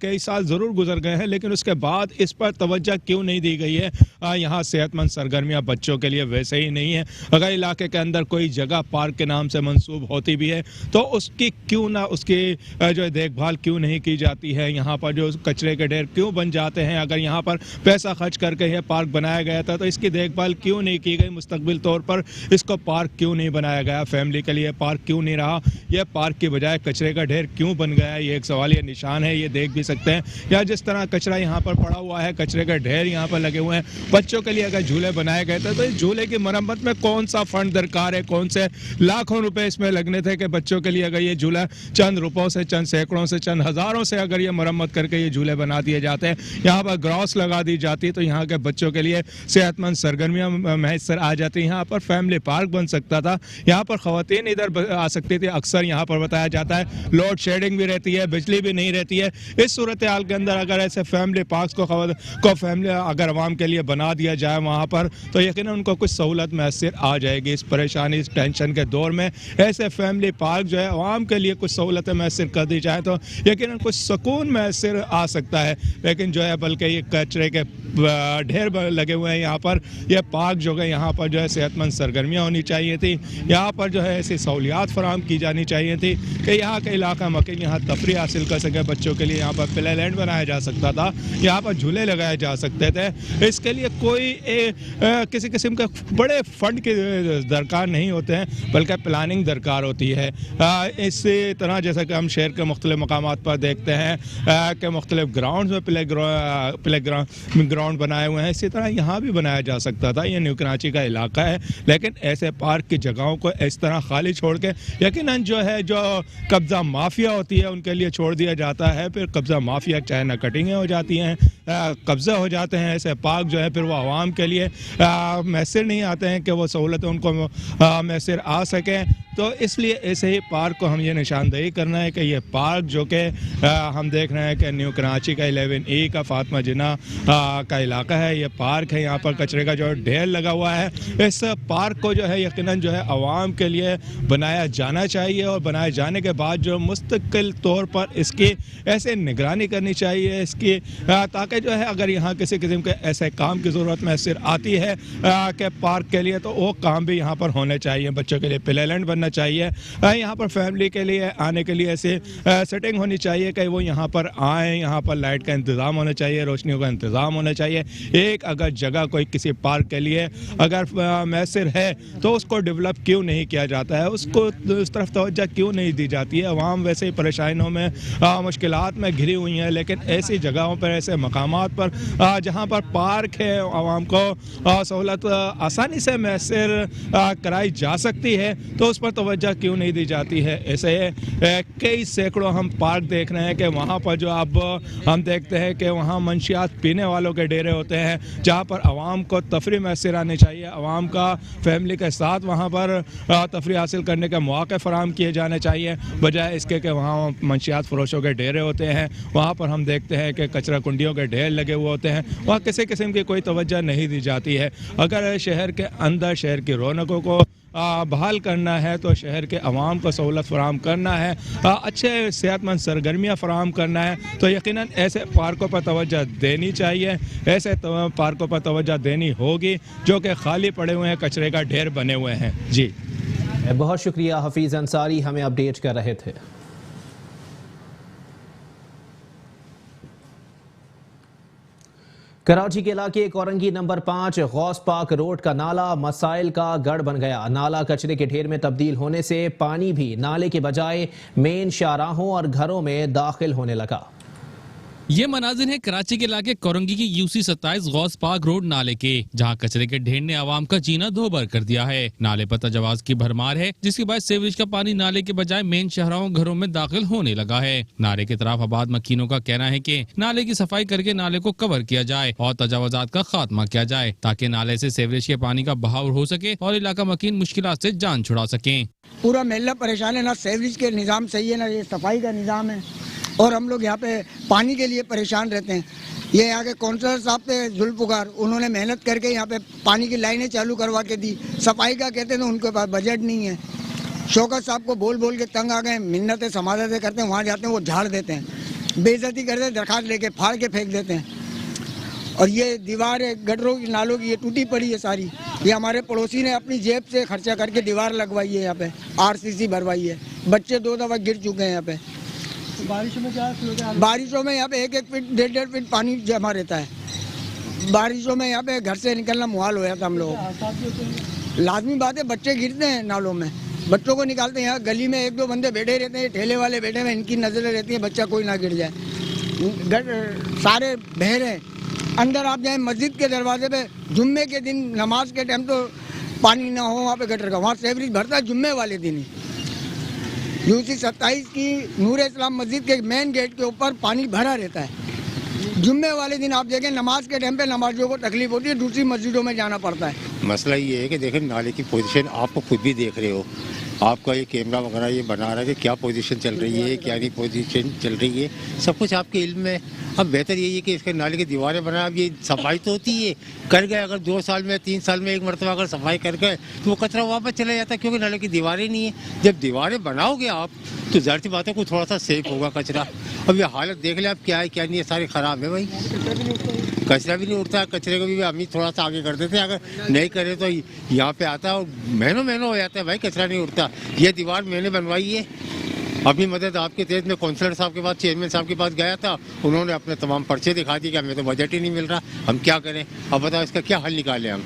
Speaker 7: कई साल ज़रूर गुजर गए हैं, लेकिन उसके बाद इस पर तवज्जो क्यों नहीं दी गई है। यहाँ सेहतमंद सरगर्मियाँ बच्चों के लिए वैसे ही नहीं है। अगर इलाके के अंदर कोई जगह पार्क के नाम से मंसूब होती भी है तो उसकी क्यों ना उसकी जो देखभाल क्यों नहीं की जाती है। यहाँ पर जो कचरे के ढेर क्यों बन जाते हैं। अगर यहाँ पर पैसा खर्च करके यह पार्क बनाया गया था तो इसकी देखभाल क्यों नहीं की गई। मुस्तकबिल तौर पर इसको पार्क क्यों नहीं बनाया गया, फैमिली के लिए पार्क क्यों नहीं रहा। यह पार्क की बजाय कचरे का ढेर क्यों बन गया, ये एक सवाल ये निशान है। ये देख भी सकते हैं या जिस तरह कचरा यहाँ पर पड़ा हुआ है, कचरे का ढेर यहाँ पर लगे हुए हैं। बच्चों के लिए अगर झूले बनाए गए थे तो इस झूले की मरम्मत में कौन सा फंड दरकार है, कौन से लाखों रुपए इसमें लगने थे कि बच्चों के लिए अगर ये झूला चंद रुपयों से, चंद सैकड़ों से, चंद हज़ारों से अगर ये मरम्मत करके ये झूले बना दिए जाते हैं, यहाँ पर ग्रॉस लगा दी जाती तो यहाँ के बच्चों के लिए सेहतमंद सरगर्मियाँ मैसर आ जाती। यहाँ पर फैमिली पार्क बन सकता था, यहाँ पर ख़वातीन इधर आ सकती थी। अक्सर यहाँ पर बताया जाता है लोड शेडिंग भी रहती है, बिजली भी नहीं रहती है। इस सूरत हाल के अंदर अगर ऐसे फैमिली पार्क्स को फैमिली अगर आवाम के लिए बना दिया जाए वहाँ पर तो यकीनन उनको कुछ सहूलत मैसर आ जाएगी। इस परेशानी, इस टेंशन के दौर में ऐसे फैमिली पार्क जो है आवाम के लिए कुछ सहूलतें मैसर कर दी जाए तो यकीनन कुछ सुकून मैसर आ सकता है। लेकिन जो है बल्कि ये कचरे के ढेर लगे हुए हैं यहाँ पर। यह पार्क जो है यहाँ पर जो है सेहतमंद सरगर्मी
Speaker 11: सरगर्मियाँ होनी चाहिए थी। यहाँ पर जो है ऐसी सहूलियात फराहम की जानी चाहिए थी कि यहाँ का इलाका मकीन यहाँ तफरी हासिल कर सके बच्चों के लिए। यहाँ पर प्ले लैंड बनाया जा सकता था, यहाँ पर झूले लगाए जा सकते थे। इसके लिए कोई किसी किस्म के बड़े फंड के दरकार नहीं होते हैं, बल्कि प्लानिंग दरकार होती है। इसी तरह जैसा कि हम शहर के मुख्तलिफ मकामात पर देखते हैं कि मुख्तलिफ ग्राउंड में प्ले ग्राउंड बनाए हुए हैं, इसी तरह यहाँ भी बनाया जा सकता था। ये न्यू कराची का इलाका है, लेकिन ऐसे पार्क की जगहों को इस तरह खाली छोड़ के यकीनन जो है जो कब्ज़ा माफिया होती है उनके लिए छोड़ दिया जाता है। फिर कब्ज़ा माफिया चाहे न कटिंगें हो जाती हैं, कब्ज़े हो जाते हैं। ऐसे पार्क जो है फिर वो आवाम के लिए मैसर नहीं आते हैं कि वो सहूलतें उनको मैसर आ सकें। तो इसलिए ऐसे ही पार्क को हम ये निशानदेही करना है कि ये पार्क जो कि हम देख रहे हैं कि न्यू कराची का 11A का फातिमा जिन्ना का इलाका है, ये पार्क है। यहाँ पर कचरे का जो ढेर लगा हुआ है, इस पार्क को जो है यकीनन जो है आवाम के लिए बनाया जाना चाहिए और बनाए जाने के बाद जो मुस्तकिल तौर पर इसकी ऐसे निगरानी करनी चाहिए इसकी, ताकि जो है अगर यहाँ किसी किस्म के ऐसे काम की ज़रूरत मैसर आती है कि पार्क के लिए, तो वो काम भी यहाँ पर होने चाहिए। बच्चों के लिए प्ले लैंड बनना चाहिए, यहाँ पर फैमिली के लिए आने के लिए ऐसे सेटिंग होनी चाहिए कि वो यहाँ पर आएँ। यहाँ पर लाइट का इंतज़ाम होना चाहिए, रोशनियों का इंतज़ाम होना चाहिए। एक अगर जगह कोई किसी पार्क के लिए अगर मैसर है तो उसको डेवलप क्यों नहीं किया जाता है, उसको उस तरफ तवज्जो क्यों नहीं दी जाती है। अवाम वैसे ही परेशानियों में मुश्किलात में घिरी हुई हैं, लेकिन ऐसी जगहों पर ऐसे मकामात पर जहाँ पर पार्क है आवाम को सहूलत आसानी से मैसर कराई जा सकती है, तो उस पर तवज्जो क्यों नहीं दी जाती है। ऐसे कई सैकड़ों हम पार्क देख रहे हैं कि वहाँ पर जो अब हम देखते हैं कि वहाँ मंशियात पीने वालों के डेरे होते हैं, जहाँ पर आवाम को तफरी मैसर आनी चाहिए। आवाम का फैमिली के साथ वहाँ पर तफरी हासिल करने के मौके फराहम किए जाने चाहिए, बजाय इसके कि वहाँ मंशियात फरोशों के डेरे होते हैं। वहाँ पर हम देखते हैं कि कचरा कुंडियों के ढेर लगे हुए होते हैं, वहाँ किसी किस्म की कोई तवज्जो नहीं दी जाती है। अगर शहर के अंदर शहर की रौनकों को बहाल करना है तो शहर के अवाम को सहूलत फराहम करना है, अच्छे सेहतमंद सरगर्मियाँ फराहम करना है, तो यकीनन ऐसे पार्कों पर तवज्जो देनी चाहिए। ऐसे पार्कों पर तवज्जो देनी होगी जो कि खाली पड़े हुए हैं, कचरे का ढेर बने हुए हैं। जी
Speaker 1: बहुत शुक्रिया हफीज़ अंसारी, हमें अपडेट कर रहे थे। कराची के इलाके Korangi number 5 Ghous park road का नाला मसाइल का गढ़ बन गया। नाला कचरे के ढेर में तब्दील होने से पानी भी नाले के बजाय मेन शाहराहों और घरों में दाखिल होने लगा।
Speaker 5: ये मनाजिर है कराची के इलाके कोरंगी की UC 27 गौस पार्क रोड नाले के, जहां कचरे के ढेर ने आवाम का जीना दोभर कर दिया है। नाले पर तजावाज की भरमार है, जिसके बाद सीवरेज का पानी नाले के बजाय मेन शहरों घरों में दाखिल होने लगा है। नाले की तरफ आबाद मकीनों का कहना है कि नाले की सफाई करके नाले को कवर किया जाए और तजावजात का खात्मा किया जाए, ताकि नाले से सीवरेज के पानी का बहाव हो सके और इलाका मकीन मुश्किलात से जान छुड़ा सके।
Speaker 12: पूरा महल्ला परेशान है, ना सीवरेज के निज़ाम सही है, ना ये सफाई का निज़ाम है, और हम लोग यहाँ पे पानी के लिए परेशान रहते हैं। ये यहाँ के काउंसलर साहब थे जुल्फकार, उन्होंने मेहनत करके यहाँ पे पानी की लाइनें चालू करवा के दी। सफाई का कहते थे उनके पास बजट नहीं है। शौकत साहब को बोल बोल के तंग आ गए, मिन्नतें समाधतें करते हैं, वहाँ जाते हैं वो झाड़ देते हैं, बेइज्जती करते हैं, दरखास्त लेके फाड़ के फेंक देते हैं। और ये दीवार गटरों की नालों की ये टूटी पड़ी है सारी। ये हमारे पड़ोसी ने अपनी जेब से खर्चा करके दीवार लगवाई है, यहाँ पे RCC भरवाई है। बच्चे 2 दफ़ा गिर चुके हैं यहाँ पे। बारिशों में क्या? बारिशों में यहाँ पे 1-1 फीट 1.5 फीट पानी जमा रहता है। बारिशों में यहाँ पे घर से निकलना मुहाल हो जाता हम लोग। लाजमी बात है, बच्चे गिरते हैं नालों में, बच्चों को निकालते हैं। यहाँ गली में 1-2 बंदे बैठे रहते हैं, ठेले वाले बैठे हुए, इनकी नजरें रहती हैं बच्चा कोई ना गिर जाए। सारे बह रहे हैं। अंदर आप जाए मस्जिद के दरवाजे पे, जुम्मे के दिन नमाज के टाइम तो पानी ना हो वहाँ पे गटर का, वहाँ सीवरेज भरता है जुम्मे वाले दिन ही। UC 27 की नूर इस्लाम मस्जिद के मेन गेट के ऊपर पानी भरा रहता है। जुम्मे वाले दिन आप देखें नमाज के टाइम पे नमाजियों को तकलीफ होती है, दूसरी मस्जिदों में जाना पड़ता है।
Speaker 13: मसला ये है कि देखें नाले की पोजीशन आपको खुद भी देख रहे हो, आपका ये कैमरा वगैरह ये बना रहा है कि क्या पोजीशन चल रही है, क्या नहीं पोजीशन चल रही है, सब कुछ आपके इल्म में। अब बेहतर यही है कि इसके नाले की दीवारें बनाए। अब ये सफाई तो होती है, कर गए अगर 2 साल में 3 साल में एक मरतबा अगर सफाई कर गए तो वो कचरा वापस चला जाता है, क्योंकि नाले की दीवारें नहीं है। जब दीवारें बनाओगे आप तो ज़ाहिर सी बात है कुछ थोड़ा सा सेफ होगा कचरा। अब ये हालत देख ले आप क्या है क्या नहीं है, सारी ख़राब है भाई। कचरा भी नहीं उठता। कचरे को भी हम ही थोड़ा सा आगे करते थे, अगर नहीं करे तो यहाँ पे आता है और महीनों हो जाता है भाई, कचरा नहीं उठता। ये दीवार मैंने बनवाई है, अपनी मदद आपके तेज में काउंसलर साहब के पास, चेयरमैन साहब के पास गया था, उन्होंने अपने तमाम पर्चे दिखा दिए कि हमें तो बजट ही नहीं मिल रहा, हम क्या करें। अब बताओ इसका क्या हल निकालें हम।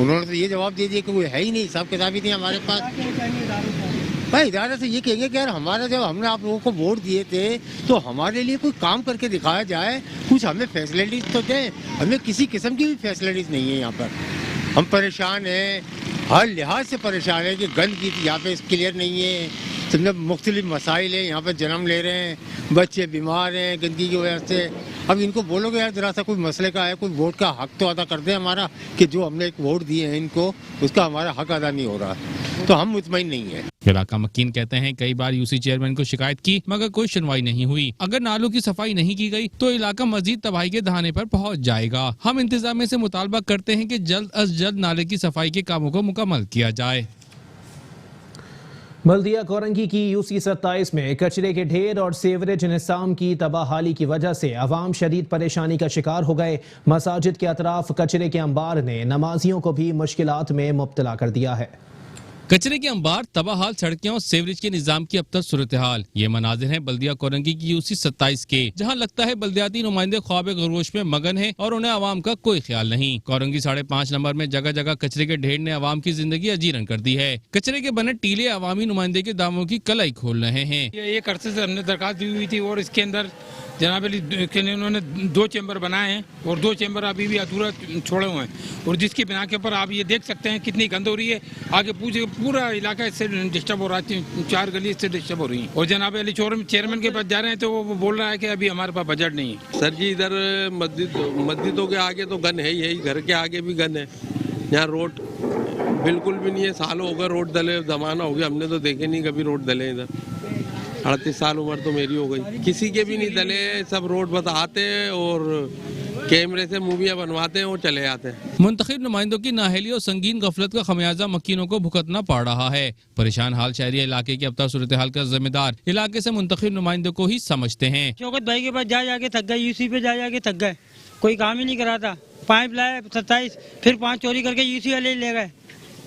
Speaker 13: उन्होंने तो ये जवाब दे दिया कि वो है ही नहीं, हिसाब किताब ही नहीं हमारे पास। भाई इदारे से ये कहेंगे कि यार हमारा जब हमने आप लोगों को वोट दिए थे तो हमारे लिए कोई काम करके दिखाया जाए, कुछ हमें फैसिलिटीज तो दें। हमें किसी किस्म की भी फैसिलिटीज नहीं है यहाँ पर। हम परेशान हैं, हर लिहाज से परेशान है कि गंदगी यहाँ पे क्लियर नहीं है, समझे मुख्तलिफ मसाइल हैं, यहाँ पे जन्म ले रहे हैं, बच्चे बीमार हैं गंदगी की वजह से। अब इनको बोलोगे यार जरा सा कोई मसले का है, कोई वोट का हक तो अदा कर दे हमारा, कि जो हमने एक वोट दिए हैं इनको, उसका हमारा हक अदा नहीं हो रहा, तो हम मुतमईन नहीं है।
Speaker 5: इलाका मकीन कहते हैं कई बार यूसी चेयरमैन को शिकायत की मगर कोई सुनवाई नहीं हुई। अगर नालों की सफाई नहीं की गई तो इलाका मजीद तबाही के दहाने पर पहुंच जाएगा। हम इंतजामिया से मुतालबा करते हैं कि जल्द अज जल्द नाले की सफाई के कामों को मुकम्मल किया जाए।
Speaker 1: बल्दिया कोरंगी की यूसी 27 में कचरे के ढेर और सीवरेज निज़ाम की तबाहाली की वजह से अवाम शदीद परेशानी का शिकार हो गए। मसाजिद के अतराफ कचरे के अंबार ने नमाजियों को भी मुश्किलात में मुब्तला कर दिया है।
Speaker 5: कचरे के अंबार, तबाहाल सड़कें और सीवरेज के निजाम की अब तक सूरत हाल। ये मनाजिर हैं बल्दिया कोरंगी की यूसी 27 के, जहां लगता है बल्दियाती नुमाइंदे ख्वाब गरोश में मगन है और उन्हें आवाम का कोई ख्याल नहीं। कोरंगी 5.5 नंबर में जगह जगह कचरे के ढेर ने आवाम की जिंदगी अजीरन कर दी है। कचरे के बने टीले अवामी नुमाइंदे के दामों की कलाई खोल रहे हैं।
Speaker 14: एक अरसे से हमने दरखास्त दी हुई थी और इसके अंदर जनाब अली के लिए उन्होंने 2 चैम्बर बनाए हैं और 2 चैम्बर अभी भी अधूरा छोड़े हुए हैं, और जिसकी बिना के ऊपर आप ये देख सकते हैं कितनी गंद हो रही है। आगे पूरा इलाका इससे डिस्टर्ब हो रहा है, 4 गली इससे डिस्टर्ब हो रही है। और जनाब अली चेयरमैन के पास जा रहे हैं तो वो बोल रहा है कि अभी हमारे पास बजट नहीं है।
Speaker 15: सर जी इधर मस्जिदों के आगे तो गन है ही, घर के आगे भी गन है। यहाँ रोड बिल्कुल भी नहीं है, सालों हो गए रोड डले, जमाना हो गया, हमने तो देखे नहीं कभी रोड डले इधर। 38 साल उम्र तो मेरी हो गई, किसी के भी नहीं डले। सब रोड बताते हैं और कैमरे से मूवियाँ बनवाते हैं और चले जाते हैं।
Speaker 5: मुंतखब नुमाइंदों की नाअहली और संगीन गफलत का खमियाजा मकीनों को भुगतना पड़ रहा है। परेशान हाल शहरी इलाके की अब तक सूरत हाल का जिम्मेदार इलाके से मुंतखब नुमाइंदों को ही समझते हैं।
Speaker 16: शौकत भाई के पास जा के थक गए, यूसी पे जा के थक गए, कोई काम ही नहीं कराता। पाइप लाए 27, फिर 5 चोरी करके यूसी वाले ले गए,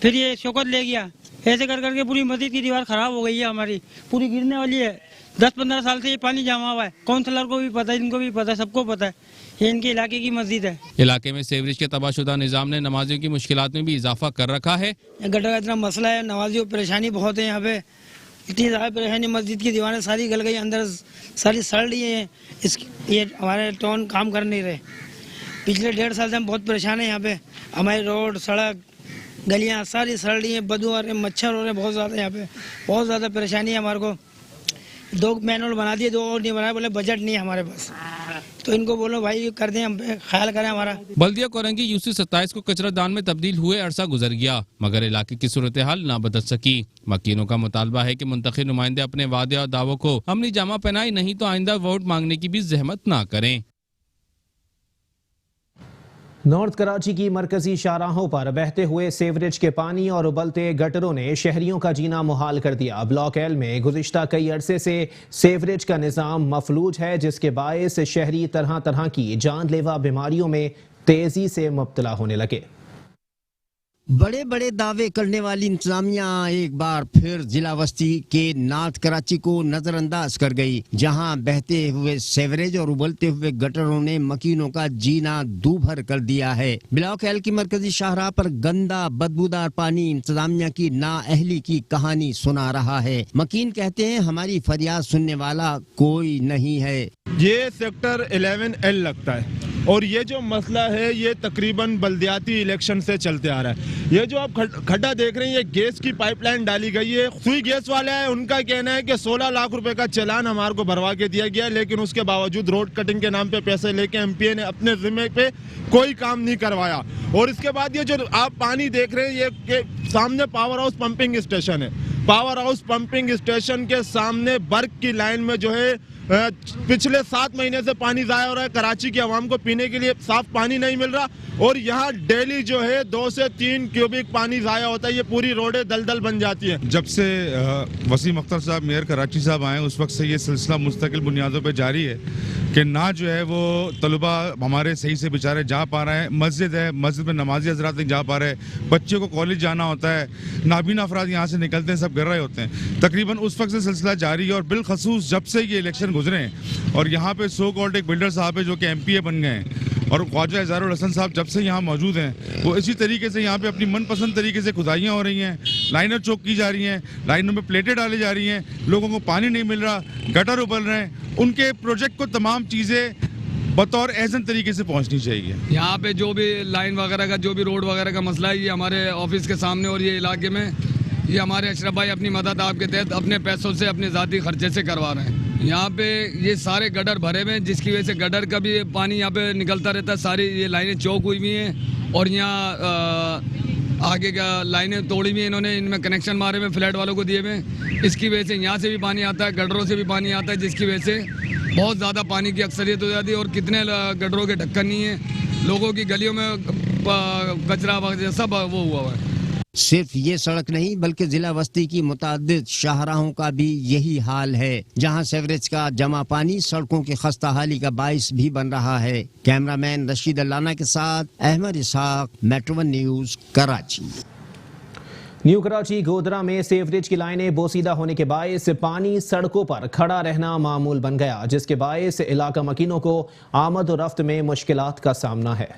Speaker 16: फिर ये शौकत ले गया। ऐसे कर करके पूरी मस्जिद की दीवार खराब हो गई है, हमारी पूरी गिरने वाली है। 10-15 साल से ये पानी जमा हुआ है, काउंसलर को भी पता है, इनको भी पता है, सबको पता है, ये इनके इलाके की मस्जिद है।
Speaker 5: इलाके में सीवरेज के तबाहशुदा निजाम ने नमाजियों की मुश्किलात में भी इजाफा कर रखा है।
Speaker 16: गटर का इतना मसला है, नमाजियों परेशानी बहुत है यहाँ पे, इतनी ज़्यादा परेशानी, मस्जिद की दीवारें सारी गल गई, अंदर सारी सड़ रही है। ये हमारे टोन काम कर नहीं रहे। पिछले 1.5 साल से हम बहुत परेशान हैं यहाँ पे। हमारी रोड, सड़क, गलियाँ सारी सड़ रही हैं, बदबू आ रहे हैं, मच्छर हो रहे हैं बहुत ज़्यादा। यहाँ पे बहुत ज़्यादा परेशानी है हमारे को। 2 मैनुअल बना दिए, 2 और नहीं बनाए, बोले बजट नहीं है हमारे पास। तो इनको बोलो भाई कर दें, हम पे ख्याल करें हमारा।
Speaker 5: बल्दिया कोरंगी यूसी 27 को कचरा दान में तब्दील हुए अरसा गुजर गया मगर इलाके की सूरत हाल ना बदल सकी। मकीनों का मुतालबा है कि मुंतखब नुमाइंदे अपने वादे और दावों को अमली जामा पहनाए, नहीं तो आइंदा वोट मांगने की भी जहमत ना करें।
Speaker 1: नॉर्थ कराची की मरकजी शाहराहों पर बहते हुए सीवरेज के पानी और उबलते गटरों ने शहरियों का जीना मुहाल कर दिया। ब्लॉक एल में गुज़िश्ता कई अरसे से सीवरेज का निज़ाम मफलूज है, जिसके बायस शहरी तरह तरह की जानलेवा बीमारियों में तेजी से मुब्तला होने लगे।
Speaker 17: बड़े बड़े दावे करने वाली इंतजामिया एक बार फिर जिला वस्ती के नॉर्थ कराची को नजरअंदाज कर गई, जहां बहते हुए सेवरेज और उबलते हुए गटरों ने मकीनों का जीना दूभर कर दिया है। ब्लॉक एल की मरकजी शाहराह पर गंदा बदबूदार पानी इंतजामिया की नाअहली की कहानी सुना रहा है। मकीन कहते हैं हमारी फरियाद सुनने वाला कोई नहीं है।
Speaker 11: ये सेक्टर 11L लगता है और ये जो मसला है ये तकरीबन बल्दियाती इलेक्शन से चलते आ रहा है। ये जो आप खड्डा देख रहे हैं, ये गैस की पाइपलाइन डाली गई है। सुई गैस वाले हैं, उनका कहना है कि 16 लाख रुपए का चालान हमारे को भरवा के दिया गया, लेकिन उसके बावजूद रोड कटिंग के नाम पे पैसे लेके एमपीए ने अपने जिम्मे पे कोई काम नहीं करवाया। और इसके बाद ये जो आप पानी देख रहे हैं, ये सामने पावर हाउस पंपिंग स्टेशन है। पावर हाउस पंपिंग स्टेशन के सामने बर्क की लाइन में जो है पिछले 7 महीने से पानी जाया हो रहा है। कराची की आवाम को पीने के लिए साफ पानी नहीं मिल रहा और यहाँ डेली जो है 2 से 3 क्यूबिक पानी जाया होता है। ये पूरी रोडें दलदल बन जाती है।
Speaker 18: जब से वसीम अख्तर साहब मेयर कराची साहब आए, उस वक्त से ये सिलसिला मुस्तकिल बुनियादों पे जारी है।
Speaker 11: कि ना जो है वो तलबा हमारे सही से बेचारे जा पा रहे हैं। मस्जिद है, मस्जिद में नमाजी हजरात नहीं जा पा रहे, बच्चे को कॉलेज जाना होता है, नाबीना अफराद यहाँ से निकलते हैं, सब गिर रहे होते हैं। तकरीबन उस वक्त से सिलसिला जारी है और बिलखसूस जब से ये इलेक्शन गुजरे हैं और यहाँ पे सो कॉल्ड एक बिल्डर साहब है जो कि MPA बन गए हैं और ख्वाजा इज़हारुल हसन साहब जब से यहाँ मौजूद हैं वो इसी तरीके से यहाँ पे अपनी मनपसंद तरीके से खुदाइयाँ हो रही हैं, लाइनें चौक की जा रही हैं, लाइनों में प्लेटें डाली जा रही हैं, लोगों को पानी नहीं मिल रहा, गटर उबल रहे हैं। उनके प्रोजेक्ट को तमाम चीज़ें बतौर एहसन तरीके से पहुँचनी चाहिए।
Speaker 18: यहाँ पे जो भी लाइन वगैरह का, जो भी रोड वगैरह का मसला है, ये हमारे ऑफिस के सामने और ये इलाके में ये हमारे अशरफ भाई अपनी मदद आपके तहत अपने पैसों से, अपने ज़ाती खर्चे से करवा रहे हैं। यहाँ पे ये सारे गटर भरे हुए हैं जिसकी वजह से गटर का भी पानी यहाँ पे निकलता रहता है। सारी ये लाइनें चौक हुई हुई हैं और यहाँ आगे का लाइनें तोड़ी हुई हैं इन्होंने, इनमें कनेक्शन मारे हुए फ्लैट वालों को दिए हुए। इसकी वजह से यहाँ से भी पानी आता है, गटरों से भी पानी आता है, जिसकी वजह से बहुत ज़्यादा पानी की अक्सरियत हो जाती है और कितने गटरों के ढक्कन नहीं है, लोगों की गलियों में कचरा वगैरह सब वो हुआ है।
Speaker 17: सिर्फ ये सड़क नहीं बल्कि जिला बस्ती की मुतादिद शाहराहों का भी यही हाल है, जहां सीवरेज का जमा पानी सड़कों की खस्ताहाली का बाइस भी बन रहा है। कैमरामैन रशीद अल्लाना के साथ Ahmed Ishaq, Metro 1 News, Karachi.
Speaker 1: New Karachi Godhra में सीवरेज की लाइनें बोसीदा होने के बायस पानी सड़कों पर खड़ा रहना मामूल बन गया, जिसके बायस इलाका मकीनों को आमद और रफ्त में मुश्किलात का सामना है।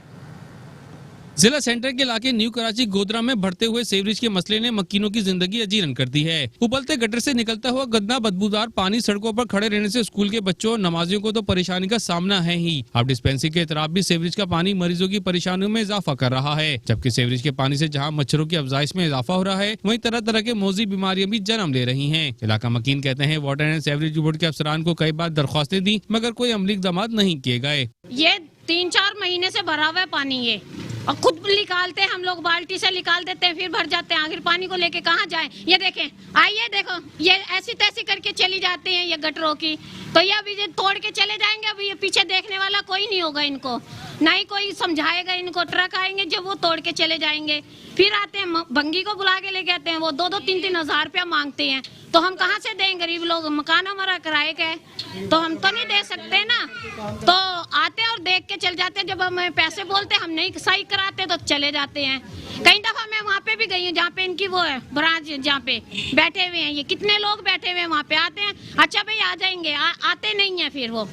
Speaker 5: जिला सेंटर के इलाके न्यू कराची गोदरा में बढ़ते हुए सीवरेज के मसले ने मकीनों की जिंदगी अजीरन कर दी है। उबलते गटर से निकलता हुआ गंदा बदबूदार पानी सड़कों पर खड़े रहने से स्कूल के बच्चों और नमाजियों को तो परेशानी का सामना है ही। अब डिस्पेंसरी के इतराफ भी सीवरेज का पानी मरीजों की परेशानियों में इजाफा कर रहा है, जबकि सीवरेज के पानी से जहां मच्छरों की अफजाइश में इजाफा हो रहा है, वहीं तरह तरह के मौजी बीमारियां भी जन्म ले रही हैं। इलाका मकीन कहते हैं वाटर एंड सीवरेज बोर्ड के अफसरान को कई बार दरख्वास्तें दी मगर कोई अमली इक़दाम नहीं किए गए।
Speaker 19: ये 3-4 महीने से भरा हुआ है पानी ये, और खुद निकालते हैं हम लोग, बाल्टी से निकाल देते हैं, फिर भर जाते हैं। आखिर पानी को लेके कहाँ जाएं? ये देखें, आइए देखो, ये ऐसी तैसी करके चली जाती हैं ये गटरों की, तो ये अभी ये तोड़ के चले जाएंगे। अभी ये पीछे देखने वाला कोई नहीं होगा, इनको नहीं कोई समझाएगा इनको। ट्रक आएंगे जो वो तोड़ के चले जाएंगे, फिर आते हैं भंगी को बुला के लेके आते हैं, वो 2-2, 3-3 हज़ार रुपया मांगते हैं। तो हम कहाँ से दें? गरीब लोग, मकान हमारा किराए का है, तो हम तो नहीं दे सकते ना। तो आते हैं और देख के चल जाते हैं। जब हमें पैसे बोलते हम नहीं सही कराते तो चले जाते हैं। कई दफा मैं वहाँ पे भी गई हूँ जहाँ पे इनकी वो है ब्रांच, जहाँ पे बैठे हुए हैं ये, कितने लोग बैठे हुए हैं वहाँ पे। आते हैं, अच्छा भाई आ जाएंगे, आते नहीं है फिर वो।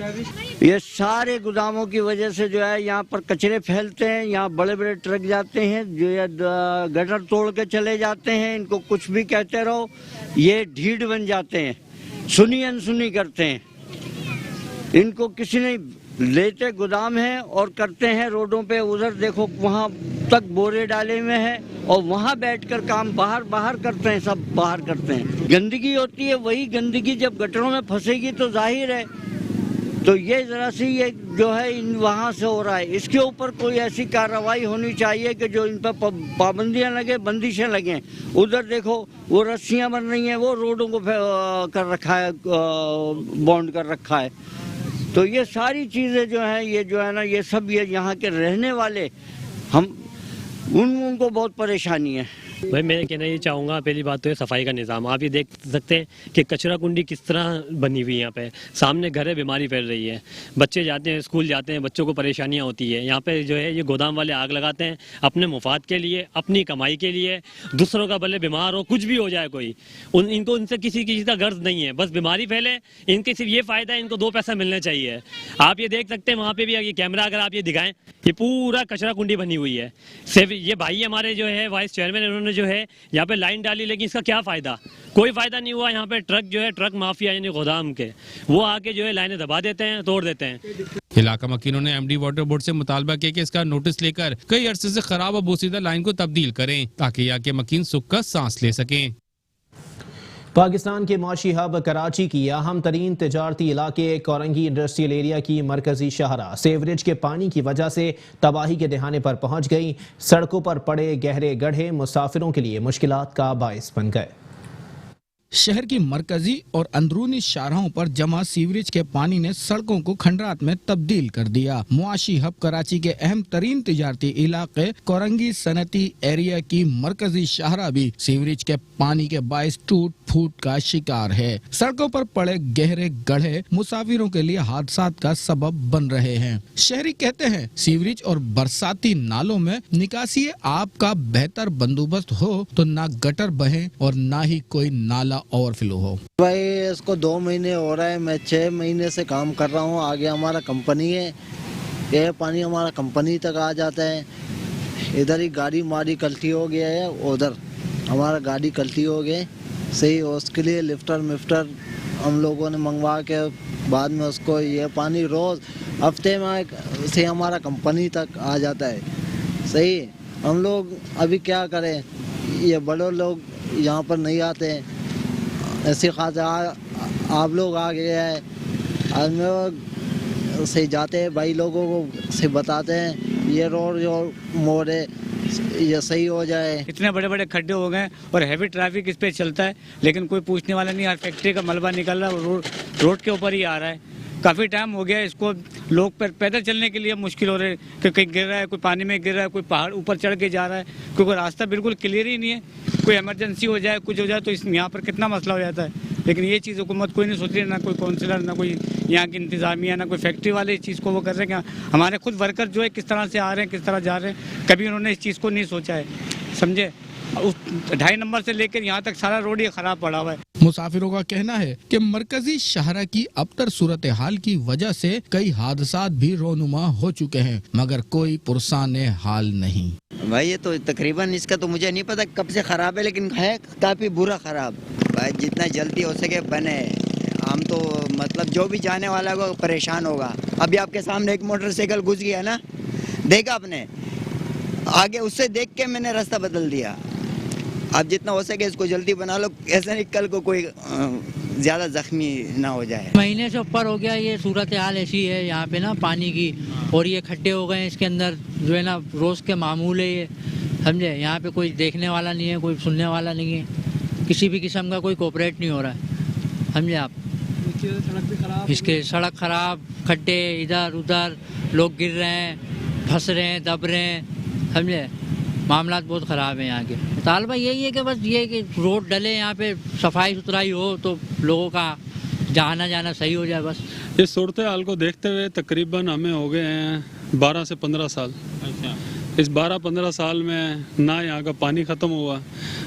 Speaker 20: ये सारे गोदामों की वजह से जो है यहाँ पर कचरे फैलते हैं, यहाँ बड़े बड़े ट्रक जाते हैं जो गटर तोड़ के चले जाते हैं। इनको कुछ भी कहते रहो, ये ढीठ बन जाते हैं, सुनी अनसुनी करते हैं। इनको किसी ने लेते गोदाम है और करते हैं रोडों पे, उधर देखो वहाँ तक बोरे डाले हुए हैं और वहाँ बैठकर काम बाहर करते हैं, सब बाहर करते हैं। गंदगी होती है, वही गंदगी जब गटरों में फंसेगी तो जाहिर है, तो ये जरा सी ये जो है इन वहाँ से हो रहा है। इसके ऊपर कोई ऐसी कार्रवाई होनी चाहिए कि जो इन पर पाबंदियाँ लगे, बंदिशें लगें। उधर देखो वो रस्सियाँ बन रही हैं, वो रोडों को कर रखा है, बॉन्ड कर रखा है। तो ये सारी चीज़ें जो हैं, ये जो है ना, ये सब ये यहाँ के रहने वाले हम उनको बहुत परेशानी है।
Speaker 21: भाई मैं कहना ये चाहूँगा, पहली बात तो है सफाई का निज़ाम। आप ये देख सकते हैं कि कचरा कुंडी किस तरह बनी हुई है। यहाँ पे सामने घर है, बीमारी फैल रही है, बच्चे जाते हैं स्कूल जाते हैं, बच्चों को परेशानियाँ होती है। यहाँ पे जो है ये गोदाम वाले आग लगाते हैं अपने मुफाद के लिए, अपनी कमाई के लिए, दूसरों का भले बीमार हो, कुछ भी हो जाए कोई, इनको उनसे किसी चीज़ का गर्ज नहीं है, बस बीमारी फैले, इनके सिर्फ ये फ़ायदा है, इनको 2 पैसा मिलने चाहिए। आप ये देख सकते हैं वहाँ पे भी ये कैमरा अगर आप ये दिखाएं, ये पूरा कचरा कुंडी बनी हुई है। सिर्फ ये भाई हमारे जो है वाइस चेयरमैन, उन्होंने जो है यहाँ पे लाइन डाली, लेकिन इसका क्या फायदा? कोई फायदा नहीं हुआ। यहाँ पे ट्रक जो है, ट्रक माफिया यानी गोदाम के, वो आके जो है लाइनें दबा देते हैं, तोड़ देते हैं।
Speaker 5: इलाका मकीनों ने MD वाटर बोर्ड से मुतालबा किया कि इसका नोटिस लेकर कई अरसे से खराब और बोसीदा लाइन को तब्दील करें ताकि यहाँ के मकीन सुख का सांस ले सकें।
Speaker 1: पाकिस्तान के माशी हब कराची की अहम तरीन तिजारती इलाके कोरंगी इंडस्ट्रियल एरिया की मरकजी शाहरा सीवरेज के पानी की वजह से तबाही के दहाने पर पहुंच गई। सड़कों पर पड़े गहरे गड्ढे मुसाफिरों के लिए मुश्किलात का बायस बन गए।
Speaker 2: शहर की मरकजी और अंदरूनी शाहराहों पर जमा सीवरेज के पानी ने सड़कों को खंडरात में तब्दील कर दिया। मुआशी हब कराची के अहम तरीन तिजारती इलाके कोरंगी सनती एरिया की मरकजी शाहरा भी सीवरेज के पानी के बाइस टूट फूट का शिकार है। सड़कों पर पड़े गहरे गड्ढे मुसाफिरों के लिए हादसात का सबब बन रहे हैं। शहरी कहते हैं सीवरेज और बरसाती नालों में निकासी आप का बेहतर बंदोबस्त हो तो ना गटर बहे और ना ही कोई नाला ओवरफ्लो हो।
Speaker 22: भाई इसको 2 महीने हो रहा है, मैं 6 महीने से काम कर रहा हूँ। आगे हमारा कंपनी है, यह पानी हमारा कंपनी तक आ जाता है। इधर ही गाड़ी मारी गलती हो गया है, उधर हमारा गाड़ी गलती हो गई सही, उसके लिए लिफ्टर हम लोगों ने मंगवा के बाद में उसको ये पानी रोज हफ्ते में से हमारा कंपनी तक आ जाता है सही। हम लोग अभी क्या करें, ये बड़े लोग यहाँ पर नहीं आते हैं, ऐसे खासा आप लोग आ गए हैं, आज में से जाते हैं भाई लोगों को से बताते हैं ये रोड जो मोड़ है ये सही हो जाए।
Speaker 23: इतने बड़े बड़े खड्डे हो गए और हैवी ट्रैफिक इस पे चलता है, लेकिन कोई पूछने वाला नहीं। हर फैक्ट्री का मलबा निकल रहा है, रोड के ऊपर ही आ रहा है। काफ़ी टाइम हो गया इसको, लोग पैदल चलने के लिए मुश्किल हो रहे हैं कि कहीं गिर रहा है, कोई पानी में गिर रहा है, कोई पहाड़ ऊपर चढ़ के जा रहा है, क्योंकि रास्ता बिल्कुल क्लियर ही नहीं है। कोई इमरजेंसी हो जाए, कुछ हो जाए तो यहाँ पर कितना मसला हो जाता है। लेकिन ये चीज़ हुकूमत कोई नहीं सोच रही, ना कोई काउंसिलर, ना कोई यहाँ की इंतजामिया, ना कोई फैक्ट्री वाले इस चीज़ को वो कर रहे हैं कि हमारे खुद वर्कर जो है किस तरह से आ रहे हैं, किस तरह जा रहे हैं। कभी उन्होंने इस चीज़ को नहीं सोचा है, समझे। उस 2.5 नंबर से लेकर यहाँ तक सारा रोड ये खराब पड़ा हुआ है।
Speaker 2: मुसाफिरों का कहना है कि मरकजी शाहरा की अबतर सूरत हाल की वजह से कई हादसात भी रोनुमा हो चुके हैं, मगर कोई पुरसान हाल नहीं।
Speaker 24: भाई ये तो तकरीबन इसका तो मुझे नहीं पता कब से खराब है, लेकिन है काफी बुरा खराब। भाई जितना जल्दी हो सके बने, हम तो मतलब जो भी जाने वाला को परेशान होगा। अभी आपके सामने एक मोटरसाइकिल घुस गया ना, देखा आपने, आगे उससे देख के मैंने रास्ता बदल दिया। आप जितना हो सके इसको जल्दी बना लो, ऐसा नहीं कल को कोई ज़्यादा जख्मी ना हो जाए।
Speaker 25: महीने से ऊपर हो गया, ये सूरत हाल ऐसी है यहाँ पे ना पानी की, और ये खड्डे हो गए इसके अंदर जो है ना रोज़ के मामूल है ये, समझे। यहाँ पे कोई देखने वाला नहीं है, कोई सुनने वाला नहीं है, किसी भी किस्म का कोई कोऑपरेट नहीं हो रहा है, समझे आप। इसके सड़क खराब, खड्डे इधर उधर, लोग गिर रहे हैं, फंस रहे हैं, दब रहे हैं, समझे। मामलात बहुत ख़राब हैं यहाँ के। मुतालबा यही है कि बस ये कि रोड डले, यहाँ पे सफाई सुथराई हो तो लोगों का जाना जाना सही हो जाए बस।
Speaker 26: इस सूरत हाल को देखते हुए तकरीबन हमें हो गए हैं 12 से 15 साल। अच्छा। इस 12-15 साल में ना यहाँ का पानी ख़त्म हुआ,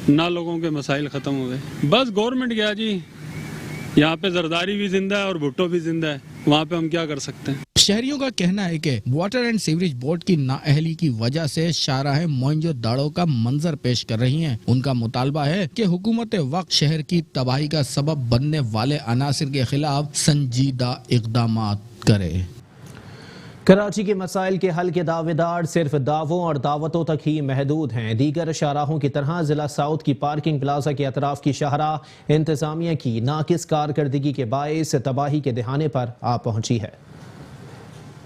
Speaker 26: ना लोगों के मसाइल ख़त्म हुए। बस गवर्नमेंट गया जी, यहाँ पे जरदारी भी जिंदा है और भुट्टो भी जिंदा है, वहाँ पे हम क्या कर सकते हैं।
Speaker 2: शहरियों का कहना है कि वाटर एंड सीवरेज बोर्ड की नाअहली की वजह से शाहराहें मोइंजो-दाड़ो का मंजर पेश कर रही हैं। उनका मुतालबा है कि हुकूमत वक्त शहर की तबाही का सबब बनने वाले अनासिर के खिलाफ संजीदा इक़दामात करे।
Speaker 1: कराची के मसाइल के हल के दावेदार सिर्फ दावों और दावतों तक ही महदूद हैं। दीगर शाहराहों की तरह जिला साउथ की पार्किंग प्लाजा के अतराफ की शाहरा इंतजामिया की नाकिस कारकर्दगी के बायस तबाही के दहाने पर आ पहुंची है।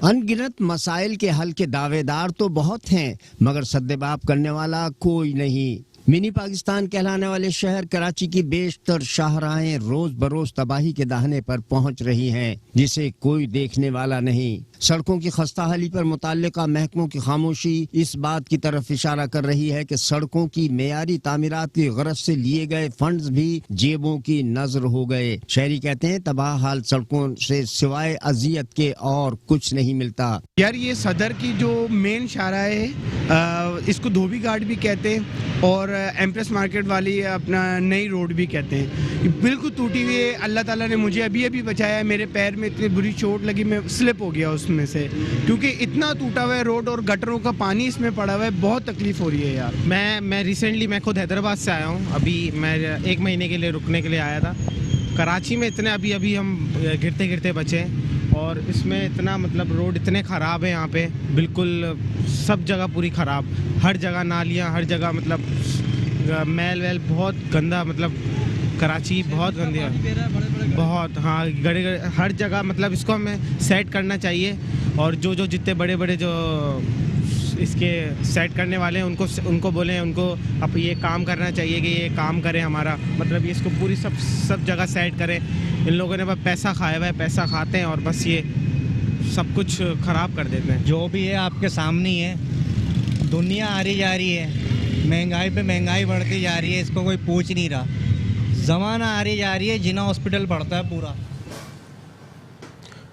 Speaker 17: अनगिनत मसाइल के हल के दावेदार तो बहुत हैं, मगर सद्देबाब करने वाला कोई नहीं। मिनी पाकिस्तान कहलाने वाले शहर कराची की बेशतर शाहराहें रोज बरोज तबाही के दाहने पर पहुंच रही हैं, जिसे कोई देखने वाला नहीं। सड़कों की खस्ताहाली पर मुताल्लिका महकमों की खामोशी इस बात की तरफ इशारा कर रही है कि सड़कों की मेयारी तामीरात की गरज से लिए गए फंड्स भी जेबों की नजर हो गए। शहरी कहते हैं तबाह हाल सड़कों से सिवाय अजियत के और कुछ नहीं मिलता।
Speaker 27: यार ये सदर की जो मेन शाहरा है, इसको धोबी घाट भी कहते हैं और एम्प्रेस मार्केट वाली अपना नई रोड भी कहते हैं। बिल्कुल टूटी हुई है। अल्लाह ताला ने मुझे अभी बचाया। मेरे पैर में इतनी बुरी चोट लगी, मैं स्लिप हो गया उसमें से, क्योंकि इतना टूटा हुआ है रोड और गटरों का पानी इसमें पड़ा हुआ है। बहुत तकलीफ हो रही है यार। मैं रिसेंटली मैं खुद हैदराबाद से आया हूँ। अभी मैं 1 महीने के लिए रुकने के लिए आया था। कराची में इतने अभी हम गिरते गिरते बचे, और इसमें इतना मतलब रोड इतने ख़राब है यहाँ पे, बिल्कुल सब जगह पूरी ख़राब, हर जगह नालियाँ, हर जगह मतलब मैल वैल बहुत गंदा, मतलब कराची बहुत गंदी है बहुत। हाँ, गड़े हर जगह, मतलब इसको हमें सेट करना चाहिए। और जो जितने बड़े बड़े जो इसके सेट करने वाले हैं उनको बोलें, उनको अब ये काम करना चाहिए कि ये काम करें हमारा, मतलब ये इसको पूरी सब जगह सेट करें। इन लोगों ने बस पैसा खाया हुआ है, पैसा खाते हैं और बस ये सब कुछ ख़राब कर देते हैं।
Speaker 3: जो भी है आपके सामने ही है, दुनिया आ रही जा रही है, महंगाई पे महंगाई बढ़ती जा रही है, इसको कोई पूछ नहीं रहा। ज़माना आ रही जा रही है, जिना हॉस्पिटल बढ़ता है पूरा।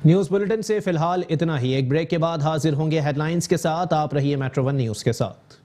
Speaker 1: न्यूज़ बुलेटिन से फिलहाल इतना ही। एक ब्रेक के बाद हाजिर होंगे हेडलाइंस के साथ। आप रहिए मेट्रो 1 न्यूज़ के साथ।